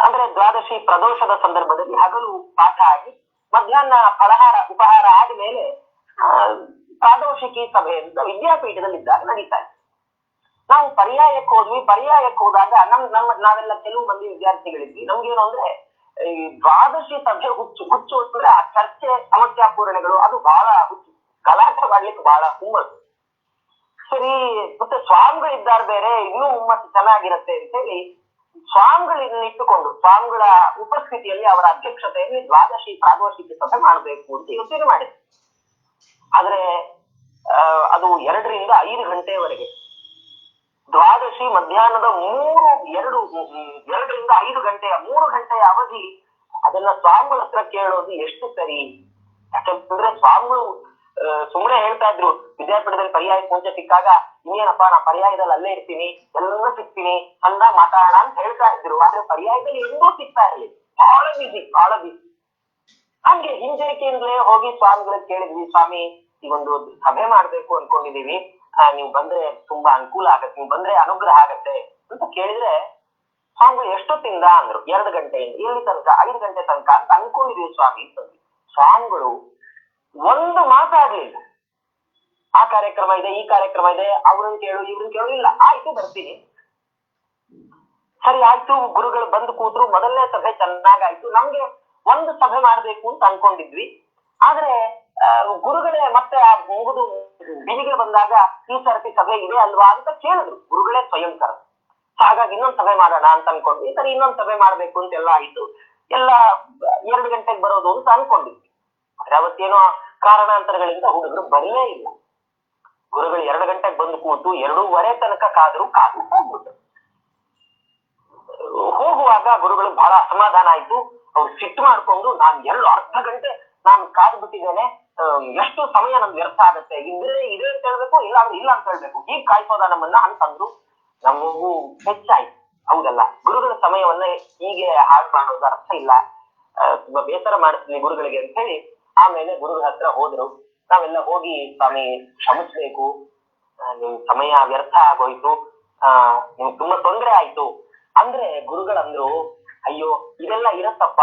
ಅಂದ್ರೆ ದ್ವಾದಶಿ ಪ್ರದೋಷದ ಸಂದರ್ಭದಲ್ಲಿ ಹಗಲು ಪಾಠ ಆಗಿ ಮಧ್ಯಾಹ್ನ ಫಲಹಾರ ಉಪಹಾರ ಆದ್ಮೇಲೆ ಪ್ರಾದೋಷಿಕಿ ಸಭೆ ಅಂತ ವಿದ್ಯಾಪೀಠದಲ್ಲಿದ್ದಾಗ ನಡೀತಾ ಇತ್ತು. ನಾವು ಪರ್ಯಾಯಕ್ಕೆ ಹೋದ್ವಿ. ಪರ್ಯಾಯಕ್ಕೆ ಹೋದಾಗ ನಾವೆಲ್ಲ ಕೆಲವು ಮಂದಿ ವಿದ್ಯಾರ್ಥಿಗಳಿದ್ವಿ. ನಮ್ಗೇನು ಅಂದ್ರೆ ಈ ದ್ವಾದಶಿ ಸಭೆ ಹುಚ್ಚು ಅಂದ್ರೆ ಆ ಚರ್ಚೆ ಸಮಸ್ಯಾ ಪೂರಣೆಗಳು ಅದು ಬಹಳ ಹುಚ್ಚು, ಗಲಾಟೆ ಮಾಡ್ಲಿಕ್ಕೆ ಬಹಳ ಹುಮ್ಮಸ್ಸು. ಸರಿ, ಮತ್ತೆ ಸ್ವಾಮಿಗಳಿದ್ದಾರೆ ಬೇರೆ, ಇನ್ನೂ ಹುಮ್ಮಸ್ಸು ಚೆನ್ನಾಗಿರತ್ತೆ ಅಂತ ಹೇಳಿ ಸ್ವಾಮಿಗಳನ್ನ ಇಟ್ಟುಕೊಂಡು ಸ್ವಾಮಿಗಳ ಉಪಸ್ಥಿತಿಯಲ್ಲಿ ಅವರ ಅಧ್ಯಕ್ಷತೆಯಲ್ಲಿ ದ್ವಾದಶಿ ಪ್ರಾದೋಷಿಕ ಸಭೆ ಮಾಡಬೇಕು ಅಂತ ಯೋಚನೆ ಮಾಡಿದ್ರು. ಆದ್ರೆ ಅದು 2 ರಿಂದ 5 ಗಂಟೆಯವರೆಗೆ. ದ್ವಾದಶಿ ಮಧ್ಯಾಹ್ನದ 2 ರಿಂದ 5 ಗಂಟೆಯ 3 ಗಂಟೆಯ ಅವಧಿ. ಅದನ್ನ ಸ್ವಾಮಿಗಳ ಹತ್ರ ಕೇಳೋದು ಎಷ್ಟು ಸರಿ? ಯಾಕಂದ್ರೆ ಸ್ವಾಮಿಗಳು ಸುಮ್ಮನೆ ಹೇಳ್ತಾ ಇದ್ರು, ವಿದ್ಯಾಪೀಠದಲ್ಲಿ ಪರ್ಯಾಯಕ್ಕೆ ಮುಂಚೆ ಸಿಕ್ಕಾಗ ಇನ್ನೇನಪ್ಪಾ ನಾ ಪರ್ಯಾಯದಲ್ಲಿ ಅಲ್ಲೇ ಇರ್ತೀನಿ, ಎಲ್ಲ ಸಿಗ್ತೀನಿ, ಚೆನ್ನಾಗಿ ಮಾತಾಡೋಣ ಅಂತ ಹೇಳ್ತಾ ಇದ್ರು. ಆದ್ರೆ ಪರ್ಯಾಯದಲ್ಲಿ ಎಂದೂ ಸಿಗ್ತಾ ಇರ್ಲಿ, ಬಹಳ ಬಿಸಿ. ಹಂಗೆ ಹಿಂಜರಿಕೆಯಿಂದಲೇ ಹೋಗಿ ಸ್ವಾಮಿಗಳಿಗೆ ಕೇಳಿದ್ವಿ, ಸ್ವಾಮಿ ಈಗೊಂದು ಸಭೆ ಮಾಡ್ಬೇಕು ಅನ್ಕೊಂಡಿದೀವಿ, ನೀವು ಬಂದ್ರೆ ತುಂಬಾ ಅನುಕೂಲ ಆಗತ್ತೆ, ನೀವು ಬಂದ್ರೆ ಅನುಗ್ರಹ ಆಗತ್ತೆ ಅಂತ ಕೇಳಿದ್ರೆ ಸ್ವಾಮಿಗಳು ಎಷ್ಟೊತ್ತಿಂದ ಅಂದ್ರು. 2 ಗಂಟೆಯಿಂದ. ಎಲ್ಲಿ ತನಕ? 5 ಗಂಟೆ ತನಕ ಅಂತ ಅನ್ಕೊಂಡಿದೀವಿ ಸ್ವಾಮಿ ಅಂತಂದ್ವಿ. ಸ್ವಾಮಿಗಳು ಒಂದು ಮಾತಾಡ್ಲಿಲ್ಲ. ಆ ಕಾರ್ಯಕ್ರಮ ಇದೆ, ಈ ಕಾರ್ಯಕ್ರಮ ಇದೆ, ಅವ್ರನ್ನ ಕೇಳು ಇವ್ರನ್ನ ಕೇಳು, ಇಲ್ಲ ಆಯ್ತು ಬರ್ತೀನಿ. ಸರಿ ಆಯ್ತು, ಗುರುಗಳು ಬಂದು ಕೂತ್ರು. ಮೊದಲನೇ ಸಭೆ ಚೆನ್ನಾಗಾಯ್ತು. ನಮ್ಗೆ ಒಂದು ಸಭೆ ಮಾಡ್ಬೇಕು ಅಂತ ಅನ್ಕೊಂಡಿದ್ವಿ. ಆದ್ರೆ ಗುರುಗಳೇ ಮತ್ತೆ ಆ ಮುಗಿದು ಬಿಳಿಗೆ ಬಂದಾಗ ಈ ಸರ್ತಿ ಸಭೆ ಇದೆ ಅಲ್ವಾ ಅಂತ ಕೇಳಿದ್ರು. ಗುರುಗಳೇ ಸ್ವಯಂ ಕರೆದು. ಹಾಗಾಗಿ ಇನ್ನೊಂದ್ ಸಭೆ ಮಾಡೋಣ ಅಂತ ಅನ್ಕೊಂಡ್ವಿ. ಸರಿ, ಇನ್ನೊಂದ್ ಸಭೆ ಮಾಡ್ಬೇಕು ಅಂತ ಎಲ್ಲ ಆಯ್ತು. ಎಲ್ಲ 2 ಗಂಟೆಗೆ ಬರೋದು ಅಂತ ಅನ್ಕೊಂಡಿದ್ವಿ. ಆದ್ರೆ ಅವತ್ತೇನೋ ಕಾರಣಾಂತರಗಳಿಂದ ಹುಡುಗರು ಬರಲೇ ಇಲ್ಲ. ಗುರುಗಳು 2 ಗಂಟೆಗೆ ಬಂದು ಕೂತು 2:15 ತನಕ ಕಾದು ಹೋಗ್ಬಿಟ್ರು. ಹೋಗುವಾಗ ಗುರುಗಳು ಬಹಳ ಅಸಮಾಧಾನ ಆಯ್ತು. ಅವ್ರು ಸಿಟ್ಟು ಮಾಡ್ಕೊಂಡು, ನಾನು ಅರ್ಧ ಗಂಟೆ ನಾನು ಕಾದು ಬಿಟ್ಟಿದ್ದೇನೆ, ಎಷ್ಟು ಸಮಯ ನಮ್ಗೆ ವ್ಯರ್ಥ ಆಗತ್ತೆ, ಇದೆ ಅಂತ ಹೇಳ್ಬೇಕು, ಇಲ್ಲ ಅಂದ್ರೆ ಇಲ್ಲ ಅಂತ ಹೇಳ್ಬೇಕು, ಹೀಗ್ ಕಾಯ್ಸೋದ ನಮ್ಮನ್ನ ಅಂತಂದ್ರು. ನಮಗೂ ಹೆಚ್ಚಾಯ್ತು. ಹೌದಲ್ಲ, ಗುರುಗಳ ಸಮಯವನ್ನ ಹೀಗೆ ಹಾಳು ಮಾಡೋದು ಅರ್ಥ ಇಲ್ಲ, ತುಂಬಾ ಬೇಸರ ಮಾಡಿಸ್ತೀನಿ ಗುರುಗಳಿಗೆ ಅಂತ ಹೇಳಿ ಆಮೇಲೆ ಗುರುಗಳ ಹತ್ರ ಹೋದ್ರು. ನಾವೆಲ್ಲ ಹೋಗಿ, ಸ್ವಾಮಿ ಕ್ಷಮಿಸ್ಬೇಕು, ನಿಮ್ ಸಮಯ ವ್ಯರ್ಥ ಆಗೋಯ್ತು, ನಿಮ್ಗೆ ತುಂಬಾ ತೊಂದರೆ ಆಯ್ತು ಅಂದ್ರೆ ಗುರುಗಳಂದ್ರು, ಅಯ್ಯೋ ಇದೆಲ್ಲ ಇರತ್ತಪ್ಪ,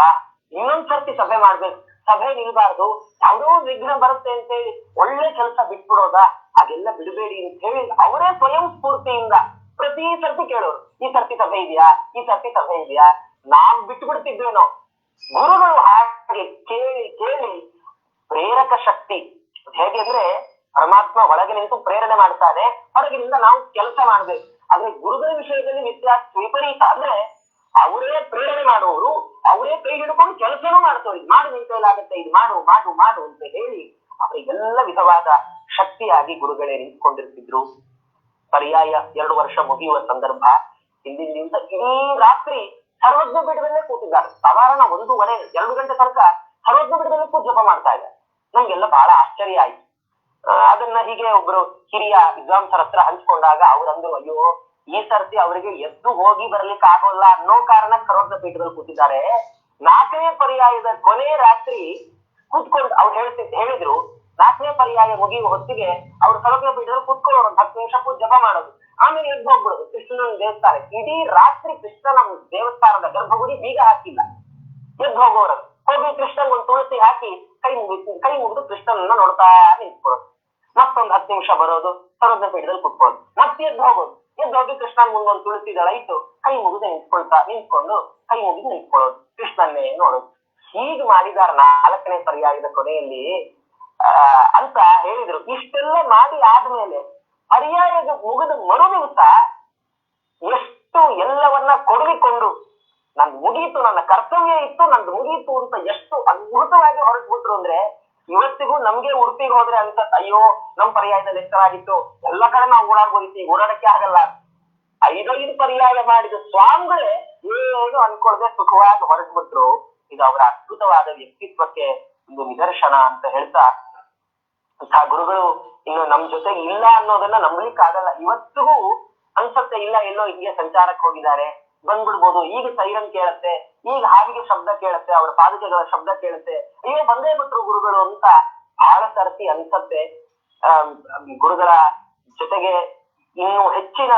ಇನ್ನೊಂದ್ಸರ್ತಿ ಸಭೆ ಮಾಡ್ಬೇಕು, ಸಭೆ ನಿಲ್ಬಾರ್ದು, ಯಾವುದೋ ವಿಘ್ನ ಬರುತ್ತೆ ಅಂತ ಹೇಳಿ ಒಳ್ಳೆ ಕೆಲಸ ಬಿಟ್ಬಿಡೋದಾ, ಅದೆಲ್ಲ ಬಿಡಬೇಡಿ ಅಂತ ಹೇಳಿ ಅವರೇ ಸ್ವಯಂ ಸ್ಫೂರ್ತಿಯಿಂದ ಪ್ರತಿ ಸರ್ತಿ ಕೇಳೋರು, ಈ ಸರ್ತಿ ಸಭೆ ಇದೆಯಾ, ಈ ಸರ್ತಿ ಸಭೆ ಇದೆಯಾ. ನಾವ್ ಬಿಟ್ಟು ಬಿಡ್ತಿದ್ವೇನೋ. ಗುರುಗಳು ಹಾಗೆ ಕೇಳಿ ಕೇಳಿ ಪ್ರೇರಕ ಶಕ್ತಿ. ಹೇಗೆ ಅಂದ್ರೆ ಪರಮಾತ್ಮ ಒಳಗೆ ನಿಂತು ಪ್ರೇರಣೆ ಮಾಡ್ತಾನೆ, ಹೊರಗಿನಿಂದ ನಾವು ಕೆಲಸ ಮಾಡ್ಬೇಕು. ಆದ್ರೆ ಗುರುಗಳ ವಿಷಯದಲ್ಲಿ ವ್ಯತ್ಯಾಸ ವಿಪರೀತ. ಅಂದ್ರೆ ಅವರೇ ಪ್ರೇರಣೆ ಮಾಡುವವರು, ಅವರೇ ಕೈ ಹಿಡ್ಕೊಂಡು ಕೆಲಸನೂ ಮಾಡ್ತವ್ರು. ಇದು ಮಾಡು, ನಿನ್ ಕೈಲಾಗತ್ತೆ, ಇದು ಮಾಡು ಮಾಡು ಮಾಡು ಅಂತ ಹೇಳಿ ಅವರಿಗೆಲ್ಲ ವಿಧವಾದ ಶಕ್ತಿಯಾಗಿ ಗುರುಗಳೇ ನಿಂತ್ಕೊಂಡಿರ್ತಿದ್ರು. ಪರ್ಯಾಯ 2 ವರ್ಷ ಮುಗಿಯುವ ಸಂದರ್ಭ. ಹಿಂದಿನ ದಿವಸ ಇಡೀ ರಾತ್ರಿ ಸರ್ವಜ್ಞ ಪೀಠದಲ್ಲೇ ಕೂತಿದ್ದಾರೆ. ಸಾಧಾರಣ 1:15-2 ಗಂಟೆ ತನಕ ಸರ್ವಜ್ಞ ಪೀಠದಲ್ಲೇ ಕೂತ್ ಜಪ ಮಾಡ್ತಾ ಇದ್ದಾರೆ. ನಂಗೆಲ್ಲ ಬಹಳ ಆಶ್ಚರ್ಯ ಆಯ್ತು. ಅದನ್ನ ಹೀಗೆ ಒಬ್ರು ಹಿರಿಯ ವಿದ್ವಾಂಸರ ಹತ್ರ ಹಂಚ್ಕೊಂಡಾಗ ಅವ್ರಂದ್ರು, ಅಯ್ಯೋ ಈ ಸರ್ತಿ ಅವರಿಗೆ ಎದ್ದು ಹೋಗಿ ಬರ್ಲಿಕ್ಕೆ ಆಗೋಲ್ಲ ಅನ್ನೋ ಕಾರಣ ಸರ್ವಜ್ಞ ಪೀಠದಲ್ಲಿ ಕೂತಿದ್ದಾರೆ. 4ನೇ ಪರ್ಯಾಯದ ಕೊನೆ ರಾತ್ರಿ ಕೂತ್ಕೊಂಡು ಅವ್ರು ಹೇಳಿದ್ರು, 4ನೇ ಪರ್ಯಾಯ ಮುಗಿಯುವ ಹೊತ್ತಿಗೆ ಅವ್ರು ಸರ್ವಜ್ಞ ಪೀಠದಲ್ಲಿ ಕೂತ್ಕೊಳ್ಳೋರು, 10 ನಿಮಿಷ ಕೂತ್ ಜಪ ಮಾಡೋದು, ಆಮೇಲೆ ಎದ್ದು ಹೋಗ್ಬಿಡೋದು ಕೃಷ್ಣನ ದೇವಸ್ಥಾನ. ಇಡೀ ರಾತ್ರಿ ಕೃಷ್ಣನ ದೇವಸ್ಥಾನದ ಗರ್ಭಗುಡಿ ಬೀಗ ಹಾಕಿಲ್ಲ. ಎದ್ದು ಹೋಗೋರು ಹೋಗಿ ಕೃಷ್ಣನ್ ಒಂದು ತುಳಸಿ ಹಾಕಿ ಕೈ ಮುಗಿದು ಕೃಷ್ಣನನ್ನ ನೋಡ್ತಾ ನಿಂತ್ಕೊಳ್ಳೋದು. ಮತ್ತೊಂದು 10 ನಿಮಿಷ ಬರೋದು, ಸರ್ವಜ್ಞ ಪೀಠದಲ್ಲಿ ಕುತ್ಕೊಳ್ಳೋದು, ಮತ್ತೆ ಎದ್ದು ಹೋಗೋದು. ಎದ್ದು ಹೋಗಿ ಕೃಷ್ಣನ್ ಮುಂದೊಂದು ತುಳಸಿ ದಳ ಇಟ್ಟು ಕೈ ಮುಗಿದು ನಿಂತ್ಕೊಂಡು ಕೈ ಮುಗಿದು ನಿಂತ್ಕೊಳ್ಳೋದು, ಕೃಷ್ಣನ್ನೇ ನೋಡೋದು. ಹೀಗೆ ಮಾಡಿದಾರ 4ನೇ ಪರ್ಯಾಯದ ಕೊನೆಯಲ್ಲಿ ಅಂತ ಹೇಳಿದ್ರು. ಇಷ್ಟೆಲ್ಲ ಮಾಡಿ ಆದ್ಮೇಲೆ ಪರ್ಯಾಯದ ಮುಗಿದ ಮರು ದಿವಸ ಎಷ್ಟು ಎಲ್ಲವನ್ನ ಕೊಡಗಿಕೊಂಡು ನಂದು ಮುಗೀತು, ನನ್ನ ಕರ್ತವ್ಯ ಇತ್ತು, ನಂದು ಮುಗೀತು ಅಂತ ಎಷ್ಟು ಅದ್ಭುತವಾಗಿ ಹೊರಟ್ಬಿಟ್ರು ಅಂದ್ರೆ ಇವತ್ತಿಗೂ ನಮ್ಗೆ ಉಡುಪಿಗೆ ಹೋದ್ರೆ ಅಂತ ಅಯ್ಯೋ ನಮ್ ಪರ್ಯಾಯದಲ್ಲಿ ಎಷ್ಟರಾಗಿತ್ತು, ಎಲ್ಲ ಕಡೆ ನಾವು ಓಡಾಡ್ಬೋದಿತ್ತು, ಈಗ ಓಡಾಡಕ್ಕೆ ಆಗಲ್ಲ. 5 ಪರ್ಯಾಯ ಮಾಡಿದ ಸ್ವಾಮಿಗಳೇ ಏನು ಅನ್ಕೊಳ್ದೆ ಸುಖವಾಗಿ ಹೊರಟ್ಬಿಟ್ರು. ಇದು ಅವರ ಅದ್ಭುತವಾದ ವ್ಯಕ್ತಿತ್ವಕ್ಕೆ ಒಂದು ನಿದರ್ಶನ ಅಂತ ಹೇಳ್ತಾ, ಅಂತಹ ಗುರುಗಳು ಇನ್ನು ನಮ್ ಜೊತೆಗೆ ಇಲ್ಲ ಅನ್ನೋದನ್ನ ನಂಬಲಿಕ್ಕೆ ಆಗಲ್ಲ. ಇವತ್ತಿಗೂ ಅನ್ಸತ್ತೆ ಇಲ್ಲ ಎಲ್ಲೋ ಹಿಂಗೆ ಸಂಚಾರಕ್ಕೆ ಹೋಗಿದ್ದಾರೆ, ಬಂದ್ಬಿಡ್ಬೋದು. ಈಗ ಸೈರನ್ ಕೇಳತ್ತೆ, ಈಗ ಹಾವಿಗೆ ಶಬ್ದ ಕೇಳತ್ತೆ, ಅವರ ಪಾದುಕೆಗಳ ಶಬ್ದ ಕೇಳುತ್ತೆ, ಅಯ್ಯೋ ಬಂದೇ ಬಿಟ್ರು ಗುರುಗಳು ಅಂತ ಬಹಳ ಸರ್ತಿ ಅನ್ಸತ್ತೆ. ಗುರುಗಳ ಜೊತೆಗೆ ಇನ್ನು ಹೆಚ್ಚಿನ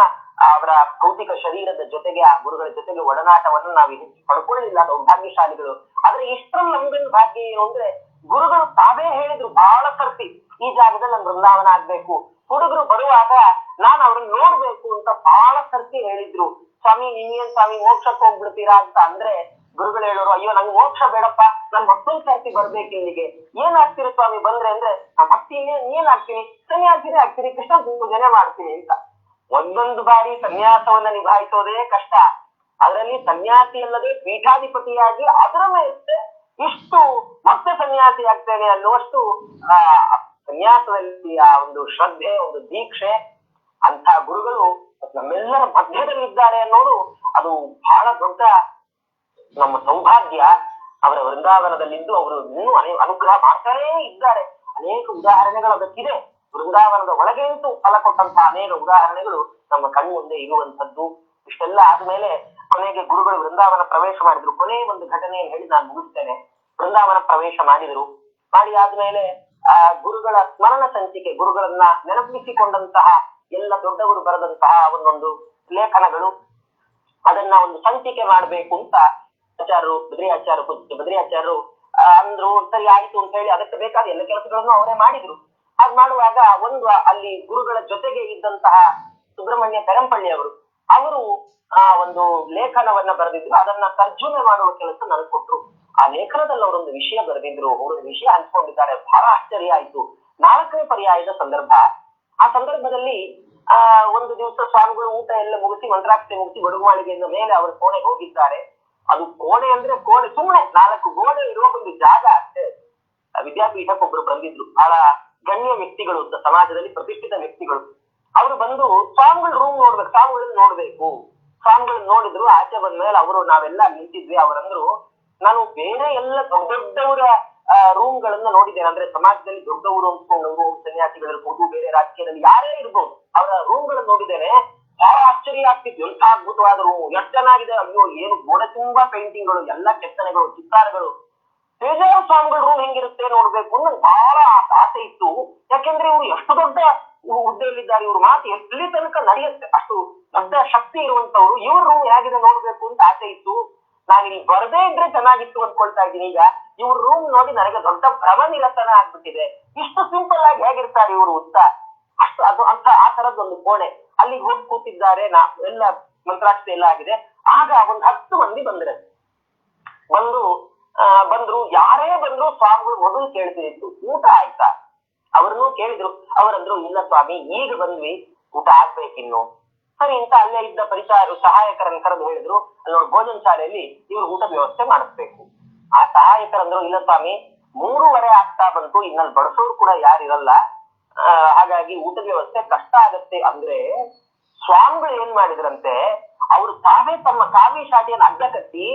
ಅವರ ಭೌತಿಕ ಶರೀರದ ಜೊತೆಗೆ ಆ ಗುರುಗಳ ಜೊತೆಗೆ ಒಡನಾಟವನ್ನು ನಾವು ಹೆಚ್ಚು ಪಡ್ಕೊಳ್ಳಿಲ್ಲ, ದೌರ್ಭಾಗ್ಯಶಾಲಿಗಳು. ಆದ್ರೆ ಇಷ್ಟರಲ್ಲಿ ನಮ್ಗೊಂದು ಭಾಗ್ಯ ಏನು ಅಂದ್ರೆ ಗುರುಗಳು ತಾವೇ ಹೇಳಿದ್ರು ಬಹಳ ಸರ್ತಿ, ಈ ಜಾಗದಲ್ಲಿ ನನ್ ಬೃಂದಾವನ ಆಗ್ಬೇಕು, ಹುಡುಗರು ಬರುವಾಗ ನಾನು ಅವ್ರನ್ನ ನೋಡ್ಬೇಕು ಅಂತ ಬಹಳ ಸರ್ತಿ ಹೇಳಿದ್ರು. ಸ್ವಾಮಿ ನೀವೇನ್ ಸ್ವಾಮಿ ಮೋಕ್ಷಕ್ಕೆ ಹೋಗ್ಬಿಡ್ತೀರಾ ಅಂತ ಅಂದ್ರೆ ಗುರುಗಳು ಹೇಳೋರು, ಅಯ್ಯೋ ನಂಗೆ ಮೋಕ್ಷ ಬೇಡಪ್ಪ, ನನ್ ಮತ್ತೊಂದ್ ಸರ್ತಿ ಬರ್ಬೇಕು ಇಲ್ಲಿಗೆ. ಏನ್ ಆಗ್ತೀರಿ ಸ್ವಾಮಿ ಬಂದ್ರೆ ಅಂದ್ರೆ ಮತ್ತೆ ಏನ್ ಆಗ್ತೀನಿ, ಸನ್ಯಾಸಿನೇ ಆಗ್ತೀನಿ, ಕೃಷ್ಣ ಪೂಜನೆ ಮಾಡ್ತೀನಿ ಅಂತ. ಒಂದೊಂದು ಬಾರಿ ಸನ್ಯಾಸವನ್ನ ನಿಭಾಯಿಸೋದೇ ಕಷ್ಟ, ಅದರಲ್ಲಿ ಸನ್ಯಾಸಿ ಅಲ್ಲದೆ ಪೀಠಾಧಿಪತಿಯಾಗಿ ಅದರ ಮೇಲೆ ಇಷ್ಟು ಮತ್ತೆ ಸನ್ಯಾಸಿ ಆಗ್ತೇನೆ ಅನ್ನುವಷ್ಟು ಸನ್ಯಾಸದಲ್ಲಿ ಆ ಒಂದು ಶ್ರದ್ಧೆ, ಒಂದು ದೀಕ್ಷೆ, ಅಂತ ಗುರುಗಳು ನಮ್ಮೆಲ್ಲರ ಮಧ್ಯದಲ್ಲಿದ್ದಾರೆ ಅನ್ನೋದು ಅದು ಬಹಳ ದೊಡ್ಡ ನಮ್ಮ ಸೌಭಾಗ್ಯ. ಅವರ ವೃಂದಾವನದಲ್ಲಿದ್ದು ಅವರು ಇನ್ನೂ ಅನುಗ್ರಹ ಮಾಡ್ತಾನೇ ಇದ್ದಾರೆ. ಅನೇಕ ಉದಾಹರಣೆಗಳು ಅದಕ್ಕಿದೆ. ವೃಂದಾವನದ ಒಳಗೆ ಅಂತೂ ಫಲ ಕೊಟ್ಟಂತಹ ಅನೇಕ ಉದಾಹರಣೆಗಳು ನಮ್ಮ ಕಣ್ಣು ಮುಂದೆ ಇರುವಂತದ್ದು. ಇಷ್ಟೆಲ್ಲ ಆದ್ಮೇಲೆ ಕೊನೆಗೆ ಗುರುಗಳು ವೃಂದಾವನ ಪ್ರವೇಶ ಮಾಡಿದ್ರು. ಕೊನೆ ಒಂದು ಘಟನೆಯನ್ನು ಹೇಳಿ ನಾನು ಮುಗಿಸ್ತೇನೆ. ವೃಂದಾವನ ಪ್ರವೇಶ ಮಾಡಿ ಆದ್ಮೇಲೆ ಗುರುಗಳ ಸ್ಮರಣ ಸಂಚಿಕೆ, ಗುರುಗಳನ್ನ ನೆನಪಿಸಿಕೊಂಡಂತಹ ಎಲ್ಲ ದೊಡ್ಡವರು ಬರೆದಂತಹ ಒಂದೊಂದು ಲೇಖನಗಳು, ಅದನ್ನ ಒಂದು ಸಂಚಿಕೆ ಮಾಡ್ಬೇಕು ಅಂತ ಬದ್ರಿಯಾಚಾರ್ಯರು ಅಂದ್ರು. ಸರಿ ಆಯ್ತು ಅಂತ ಹೇಳಿ ಅದಕ್ಕೆ ಬೇಕಾದ ಎಲ್ಲ ಕೆಲಸಗಳನ್ನು ಅವರೇ ಮಾಡಿದ್ರು. ಅದ್ ಮಾಡುವಾಗ ಒಂದು ಅಲ್ಲಿ ಗುರುಗಳ ಜೊತೆಗೆ ಇದ್ದಂತಹ ಸುಬ್ರಹ್ಮಣ್ಯ ಪೆರಂಪಳ್ಳಿ ಅವರು ಒಂದು ಲೇಖನವನ್ನ ಬರೆದಿದ್ರು. ಅದನ್ನ ತರ್ಜುಮೆ ಮಾಡುವ ಕೆಲಸ ನನಗೆ ಕೊಟ್ರು. ಆ ಲೇಖನದಲ್ಲಿ ಅವರೊಂದು ವಿಷಯ ಬರೆದಿದ್ರು, ಅವರೊಂದು ವಿಷಯ ಹಂಚ್ಕೊಂಡಿದ್ದಾರೆ. ಬಹಳ ಆಶ್ಚರ್ಯ ಆಯ್ತು. 4ನೇ ಪರ್ಯಾಯದ ಸಂದರ್ಭ. ಆ ಸಂದರ್ಭದಲ್ಲಿ ಒಂದು ದಿವಸ ಸ್ವಾಮಿಗಳು ಊಟ ಎಲ್ಲ ಮುಗಿಸಿ ಮಂತ್ರಾಕ್ಷತೆ ಮುಗಿಸಿ ಬಡುಗುಮಾಳಿಗೆಯಿಂದ ಮೇಲೆ ಅವರ ಕೋಣೆಗೆ ಹೋಗಿದ್ದಾರೆ. ಅದು ಕೋಣೆ ಅಂದ್ರೆ ಕೋಣೆ ಸುಮ್ಮನೆ 4 ಗೋಡೆ ಇರುವ ಒಂದು ಜಾಗ ಅಷ್ಟೇ. ವಿದ್ಯಾಪೀಠಕ್ಕೊಬ್ರು ಬಂದಿದ್ರು, ಬಹಳ ಗಣ್ಯ ವ್ಯಕ್ತಿಗಳು, ಸಮಾಜದಲ್ಲಿ ಪ್ರತಿಷ್ಠಿತ ವ್ಯಕ್ತಿಗಳು. ಅವರು ಬಂದು ಸ್ವಾಮಿಗಳ ರೂಮ್ ನೋಡ್ಬೇಕು, ಸ್ವಾಮಿಗಳನ್ನ ನೋಡ್ಬೇಕು. ಸ್ವಾಮಿಗಳನ್ನ ನೋಡಿದ್ರು. ಆಚೆ ಬಂದ ಮೇಲೆ ಅವರು ನಾವೆಲ್ಲ ನಿಂತಿದ್ವಿ. ಅವರಂದ್ರು, ನಾನು ಬೇರೆ ಎಲ್ಲ ದೊಡ್ಡವರ ರೂಮ್ ಗಳನ್ನ ನೋಡಿದ್ದೇನೆ, ಅಂದ್ರೆ ಸಮಾಜದಲ್ಲಿ ದೊಡ್ಡವರು ಅಂದ್ಕೊಂಡವರು, ಸನ್ಯಾಸಿಗಳಿರ್ಬೋದು, ಬೇರೆ ರಾಜಕೀಯದಲ್ಲಿ ಯಾರೇ ಇರ್ಬೋದು, ಅವರ ರೂಮ್ ಗಳನ್ನ ನೋಡಿದ್ದೇನೆ. ಬಹಳ ಆಶ್ಚರ್ಯ ಆಗ್ತಿತ್ತು, ಎಂಥ ಅದ್ಭುತವಾದ ರೂಮು, ಎಷ್ಟು ಚೆನ್ನಾಗಿದೆ. ಅಯ್ಯೋ ಏನು ಗೋಡೆ ತುಂಬಾ ಪೇಂಟಿಂಗ್ಗಳು, ಎಲ್ಲ ಕೆತ್ತನೆಗಳು, ಚಿತ್ತಾರಗಳು. ತೇಜಾವ ಸ್ವಾಮಿಗಳ ರೂಮ್ ಹೆಂಗಿರುತ್ತೆ ನೋಡ್ಬೇಕು ನಂಗೆ ಬಹಳ ಆಸೆ ಇತ್ತು. ಯಾಕೆಂದ್ರೆ ಇವ್ರು ಎಷ್ಟು ದೊಡ್ಡ ಹುದ್ದೆಯಲ್ಲಿದ್ದಾರೆ, ಇವ್ರ ಮಾತು ಎಲ್ಲಿ ತನಕ ನಡೆಯುತ್ತೆ, ಅಷ್ಟು ದೊಡ್ಡ ಶಕ್ತಿ ಇರುವಂತವ್ರು. ಇವ್ರ ರೂಮ್ ಹೇಗಿದೆ ನೋಡ್ಬೇಕು ಅಂತ ಆಸೆ ಇತ್ತು. ನಾನಿಲ್ಲಿ ಬರದೇ ಇದ್ರೆ ಚೆನ್ನಾಗಿತ್ತು ಅನ್ಕೊಳ್ತಾ ಇದ್ದೀನಿ. ಈಗ ಇವ್ರ ರೂಮ್ ನೋಡಿ ನನಗೆ ದೊಡ್ಡ ಭ್ರಮ ನಿರಸನ ಆಗ್ಬಿಟ್ಟಿದೆ. ಇಷ್ಟು ಸಿಂಪಲ್ ಆಗಿ ಹೇಗಿರ್ತಾರೆ ಇವರು ಅಂತ. ಅಷ್ಟು ಅದು ಅಂತ ಆ ತರದೊಂದು ಕೋಣೆ. ಅಲ್ಲಿಗೆ ಹೋಗಿ ಕೂತಿದ್ದಾರೆ. ಎಲ್ಲ ಮಂತ್ರಾಕ್ಷತೆ ಎಲ್ಲ ಆಗಿದೆ. ಆಗ ಒಂದು 10 ಮಂದಿ ಬಂದ್ರು. ಯಾರೇ ಬಂದ್ರು ಸ್ವಾಮಿಗಳು ಮೊದಲು ಕೇಳ್ತಿತ್ತು, ಊಟ ಆಯ್ತಾ? ಅವ್ರನ್ನು ಕೇಳಿದ್ರು. ಅವರಂದ್ರು, ಇಲ್ಲ ಸ್ವಾಮಿ ಈಗ ಬಂದ್ವಿ, ಊಟ ಆಗ್ಬೇಕಿನ್ನು. ಸರಿ ಅಂತ ಅಲ್ಲೇ ಇದ್ದ ಸಹಾಯಕರನ್ನು ಕರೆದು ಹೇಳಿದ್ರು, ಅಲ್ಲಿ ಭೋಜನ ಶಾಲೆಯಲ್ಲಿ ಇವ್ರು ಊಟದ ವ್ಯವಸ್ಥೆ ಮಾಡಿಸ್ಬೇಕು. ಆ ಸಹಾಯಕರಂದ್ರು, ಇಲ್ಲ ಸ್ವಾಮಿ 3:30 ಆಗ್ತಾ ಬಂತು, ಇನ್ನಲ್ಲಿ ಬಡಿಸೋರು ಕೂಡ ಯಾರಿರಲ್ಲ, ಹಾಗಾಗಿ ಊಟದ ವ್ಯವಸ್ಥೆ ಕಷ್ಟ ಆಗತ್ತೆ ಅಂದ್ರೆ ಸ್ವಾಮಿಗಳು ಏನ್ ಮಾಡಿದ್ರಂತೆ, ಅವ್ರು ತಾವೇ ತಮ್ಮ ಕಾವಿ ಶಾಟಿಯನ್ನು ಅಡ್ಡ ಕಟ್ಟಿ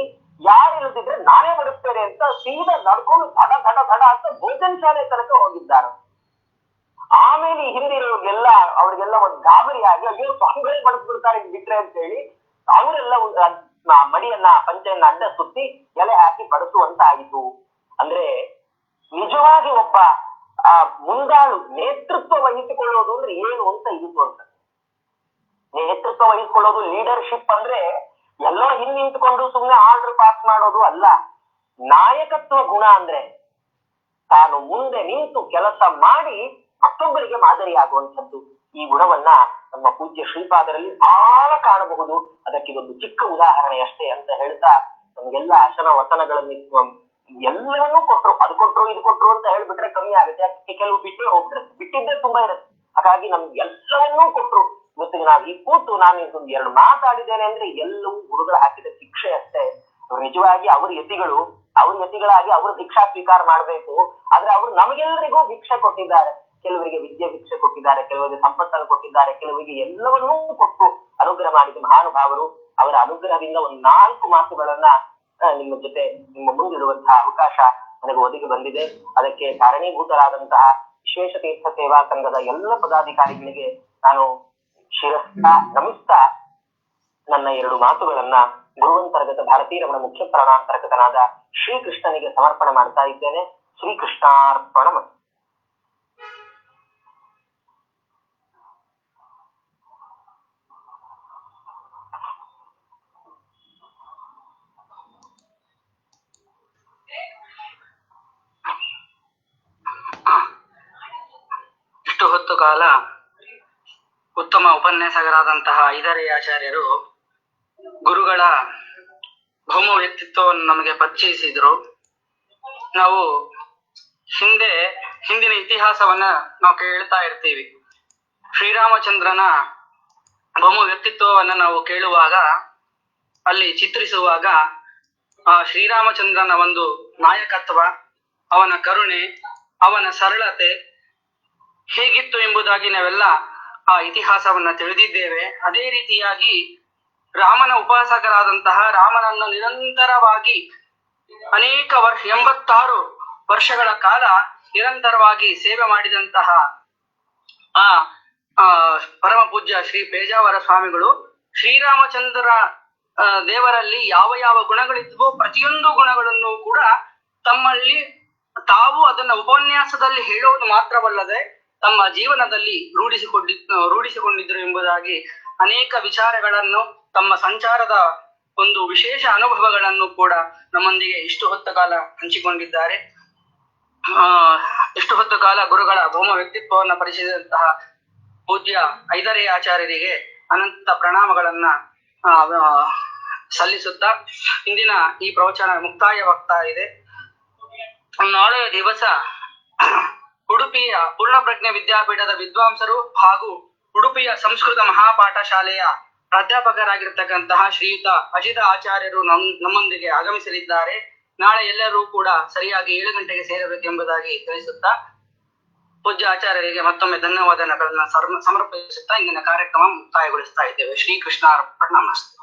ಯಾರಿಲ್ಲದಿದ್ರೆ ನಾನೇ ಬಡಿಸ್ತೇನೆ ಅಂತ ಸೀದಾ ನಡ್ಕೊಂಡು ಧಡ ಅಂತ ಭೋಜನ ಶಾಲೆ ತನಕ ಹೋಗಿದ್ದಾರೆ. ಆಮೇಲೆ ಹಿಂದಿರೋರ್ಗೆಲ್ಲ ಅವ್ರಿಗೆಲ್ಲ ಒಂದು ಗಾಬರಿಯಾಗಿ ಅಯ್ಯೋ ಸ್ವಾಮಿಗಳೇ ಬಡಿಸ್ಬಿಡ್ತಾರೆ ಬಿಟ್ರೆ ಅಂತ ಹೇಳಿ ಅವರೆಲ್ಲ ಮಡಿಯನ್ನ ಪಂಚೆಯನ್ನ ಅಡ್ಡ ಸುತ್ತಿ ಎಲೆ ಹಾಕಿ ಬಡಿಸುವಂತ ಆಯಿತು. ಅಂದ್ರೆ ನಿಜವಾಗಿ ಒಬ್ಬ ಮುಂದಾಳು ನೇತೃತ್ವ ವಹಿಸಿಕೊಳ್ಳೋದು ಅಂದ್ರೆ ಏನು ಅಂತ ಇದು ಅಂತ. ನೇತೃತ್ವ ವಹಿಸಿಕೊಳ್ಳೋದು, ಲೀಡರ್ಶಿಪ್ ಅಂದ್ರೆ ಎಲ್ಲೋ ನಿಂತ್ಕೊಂಡು ಸುಮ್ನೆ ಆರ್ಡರ್ ಪಾಸ್ ಮಾಡೋದು ಅಲ್ಲ. ನಾಯಕತ್ವ ಗುಣ ಅಂದ್ರೆ ತಾನು ಮುಂದೆ ನಿಂತು ಕೆಲಸ ಮಾಡಿ ಮತ್ತೊಬ್ಬರಿಗೆ ಮಾದರಿಯಾಗುವಂಥದ್ದು. ಈ ಗುಣವನ್ನ ನಮ್ಮ ಪೂಜ್ಯ ಶ್ರೀಪಾದರಲ್ಲಿ ಬಹಳ ಕಾಣಬಹುದು. ಅದಕ್ಕೆ ಇದೊಂದು ಚಿಕ್ಕ ಉದಾಹರಣೆ ಅಷ್ಟೇ ಅಂತ ಹೇಳ್ತಾ ನಮ್ಗೆಲ್ಲ ಆಶನ ವಚನಗಳನ್ನು ಎಲ್ಲವನ್ನೂ ಕೊಟ್ರು, ಅದು ಕೊಟ್ರು ಇದು ಕೊಟ್ರು ಅಂತ ಹೇಳ್ಬಿಟ್ರೆ ಕಮ್ಮಿ ಆಗುತ್ತೆ. ಯಾಕೆ ಕೆಲವು ಬಿಟ್ಟೇ ಹೋಗ್ಬಿಡುತ್ತೆ, ಬಿಟ್ಟಿದ್ದೇ ತುಂಬಾ ಇರುತ್ತೆ. ಹಾಗಾಗಿ ನಮ್ಗೆ ಎಲ್ಲವನ್ನೂ ಕೊಟ್ರು. ಇವತ್ತಿಗೆ ನಾವು ಈ ಕೂತು ನಾನು ಒಂದು ಎರಡು ಮಾತಾಡಿದ್ದೇನೆ ಅಂದ್ರೆ ಎಲ್ಲವೂ ಗುರುಗಳು ಹಾಕಿದ ಶಿಕ್ಷೆ ಅಷ್ಟೇ. ನಿಜವಾಗಿ ಅವ್ರ ಯತಿಗಳಾಗಿ ಅವರು ಭಿಕ್ಷಾ ಸ್ವೀಕಾರ ಮಾಡ್ಬೇಕು. ಆದ್ರೆ ಅವರು ನಮಗೆಲ್ಲರಿಗೂ ಭಿಕ್ಷೆ ಕೊಟ್ಟಿದ್ದಾರೆ. ಕೆಲವರಿಗೆ ವಿದ್ಯೆ ಭಿಕ್ಷೆ ಕೊಟ್ಟಿದ್ದಾರೆ, ಕೆಲವರಿಗೆ ಸಂಪತ್ತನ್ನು ಕೊಟ್ಟಿದ್ದಾರೆ, ಕೆಲವರಿಗೆ ಎಲ್ಲವನ್ನೂ ಕೊಟ್ಟು ಅನುಗ್ರಹ ಮಾಡಿದ ಮಹಾನುಭಾವರು. ಅವರ ಅನುಗ್ರಹದಿಂದ ಒಂದು 4 ಮಾತುಗಳನ್ನ ನಿಮ್ಮ ಜೊತೆ ನಿಮ್ಮ ಮುಂದಿಡುವಂತಹ ಅವಕಾಶ ನನಗೆ ಒದಗಿ ಬಂದಿದೆ. ಅದಕ್ಕೆ ಕಾರಣೀಭೂತರಾದಂತಹ ವಿಶ್ವೇಶ ತೀರ್ಥ ಸೇವಾ ಸಂಘದ ಎಲ್ಲ ಪದಾಧಿಕಾರಿಗಳಿಗೆ ನಾನು ಶಿರಸ್ತಾ ನಮಿಸ್ತಾ ನನ್ನ 2 ಮಾತುಗಳನ್ನ ಗುರುವಂತರ್ಗತ ಭಾರತೀ ರಮಣ ಮುಖ್ಯ ಪ್ರಾಣಾಂತರ್ಗತನಾದ ಶ್ರೀಕೃಷ್ಣನಿಗೆ ಸಮರ್ಪಣೆ ಮಾಡ್ತಾ ಇದ್ದೇನೆ. ಶ್ರೀಕೃಷ್ಣಾರ್ಪಣಮಸ್ತು. ಇಷ್ಟು ಹೊತ್ತು ಕಾಲ ಉತ್ತಮ ಉಪನ್ಯಾಸಕರಾದಂತಹ ಐದರೇ ಆಚಾರ್ಯರು ಗುರುಗಳ ಭೌಮ ವ್ಯಕ್ತಿತ್ವವನ್ನು ನಮಗೆ ಪರಿಚಯಿಸಿದ್ರು. ನಾವು ಹಿಂದಿನ ಇತಿಹಾಸವನ್ನ ನಾವು ಕೇಳ್ತಾ ಇರ್ತೀವಿ. ಶ್ರೀರಾಮಚಂದ್ರನ ಭೌಮ ವ್ಯಕ್ತಿತ್ವವನ್ನ ನಾವು ಕೇಳುವಾಗ, ಅಲ್ಲಿ ಚಿತ್ರಿಸುವಾಗ ಆ ಶ್ರೀರಾಮಚಂದ್ರನ ಒಂದು ನಾಯಕತ್ವ, ಅವನ ಕರುಣೆ, ಅವನ ಸರಳತೆ ಹೇಗಿತ್ತು ಎಂಬುದಾಗಿ ನಾವೆಲ್ಲ ಆ ಇತಿಹಾಸವನ್ನ ತಿಳಿದಿದ್ದೇವೆ. ಅದೇ ರೀತಿಯಾಗಿ ರಾಮನ ಉಪಾಸಕರಾದಂತಹ, ರಾಮನನ್ನು ನಿರಂತರವಾಗಿ ಅನೇಕ 86 ವರ್ಷಗಳ ಕಾಲ ನಿರಂತರವಾಗಿ ಸೇವೆ ಮಾಡಿದಂತಹ ಆ ಪರಮ ಪೂಜ್ಯ ಶ್ರೀ ಪೇಜಾವರ ಸ್ವಾಮಿಗಳು ಶ್ರೀರಾಮಚಂದ್ರ ದೇವರಲ್ಲಿ ಯಾವ ಯಾವ ಗುಣಗಳಿದ್ವೋ ಪ್ರತಿಯೊಂದು ಗುಣಗಳನ್ನು ಕೂಡ ತಮ್ಮಲ್ಲಿ ತಾವು ಅದನ್ನ ಉಪನ್ಯಾಸದಲ್ಲಿ ಹೇಳೋದು ಮಾತ್ರವಲ್ಲದೆ ತಮ್ಮ ಜೀವನದಲ್ಲಿ ರೂಢಿಸಿಕೊಂಡಿದ್ರು ಎಂಬುದಾಗಿ ಅನೇಕ ವಿಚಾರಗಳನ್ನು, ತಮ್ಮ ಸಂಚಾರದ ಒಂದು ವಿಶೇಷ ಅನುಭವಗಳನ್ನು ಕೂಡ ನಮ್ಮೊಂದಿಗೆ ಇಷ್ಟು ಹೊತ್ತು ಕಾಲ ಹಂಚಿಕೊಂಡಿದ್ದಾರೆ. ಇಷ್ಟು ಹೊತ್ತು ಕಾಲ ಗುರುಗಳ ಭೌಮ ವ್ಯಕ್ತಿತ್ವವನ್ನು ಪರಿಚಯಿಸಿದಂತಹ ಪೂಜ್ಯ ಐದರೇ ಆಚಾರ್ಯರಿಗೆ ಅನಂತ ಪ್ರಣಾಮಗಳನ್ನ ಸಲ್ಲಿಸುತ್ತಾ ಇಂದಿನ ಈ ಪ್ರವಚನ ಮುಕ್ತಾಯವಾಗ್ತಾ ಇದೆ. ನಾಳೆಯ ದಿವಸ ಉಡುಪಿಯ ಪೂರ್ಣಪ್ರಜ್ಞೆ ವಿದ್ಯಾಪೀಠದ ವಿದ್ವಾಂಸರು ಹಾಗೂ ಉಡುಪಿಯ ಸಂಸ್ಕೃತ ಮಹಾಪಾಠ ಶಾಲೆಯ ಪ್ರಾಧ್ಯಾಪಕರಾಗಿರ್ತಕ್ಕಂತಹ ಶ್ರೀಯುತ ಅಜಿತ ಆಚಾರ್ಯರು ನಮ್ಮೊಂದಿಗೆ ಆಗಮಿಸಲಿದ್ದಾರೆ. ನಾಳೆ ಎಲ್ಲರೂ ಕೂಡ ಸರಿಯಾಗಿ 7 ಗಂಟೆಗೆ ಸೇರಬೇಕೆಂಬುದಾಗಿ ತಿಳಿಸುತ್ತಾ ಪೂಜ್ಯ ಆಚಾರ್ಯರಿಗೆ ಮತ್ತೊಮ್ಮೆ ಧನ್ಯವಾದಗಳನ್ನ ಸಮರ್ಪಿಸುತ್ತಾ ಇಂದಿನ ಕಾರ್ಯಕ್ರಮ ಮುಕ್ತಾಯಗೊಳಿಸ್ತಾ ಇದ್ದೇವೆ. ಶ್ರೀಕೃಷ್ಣ ಅರ್ಪಣಮಸ್ತು.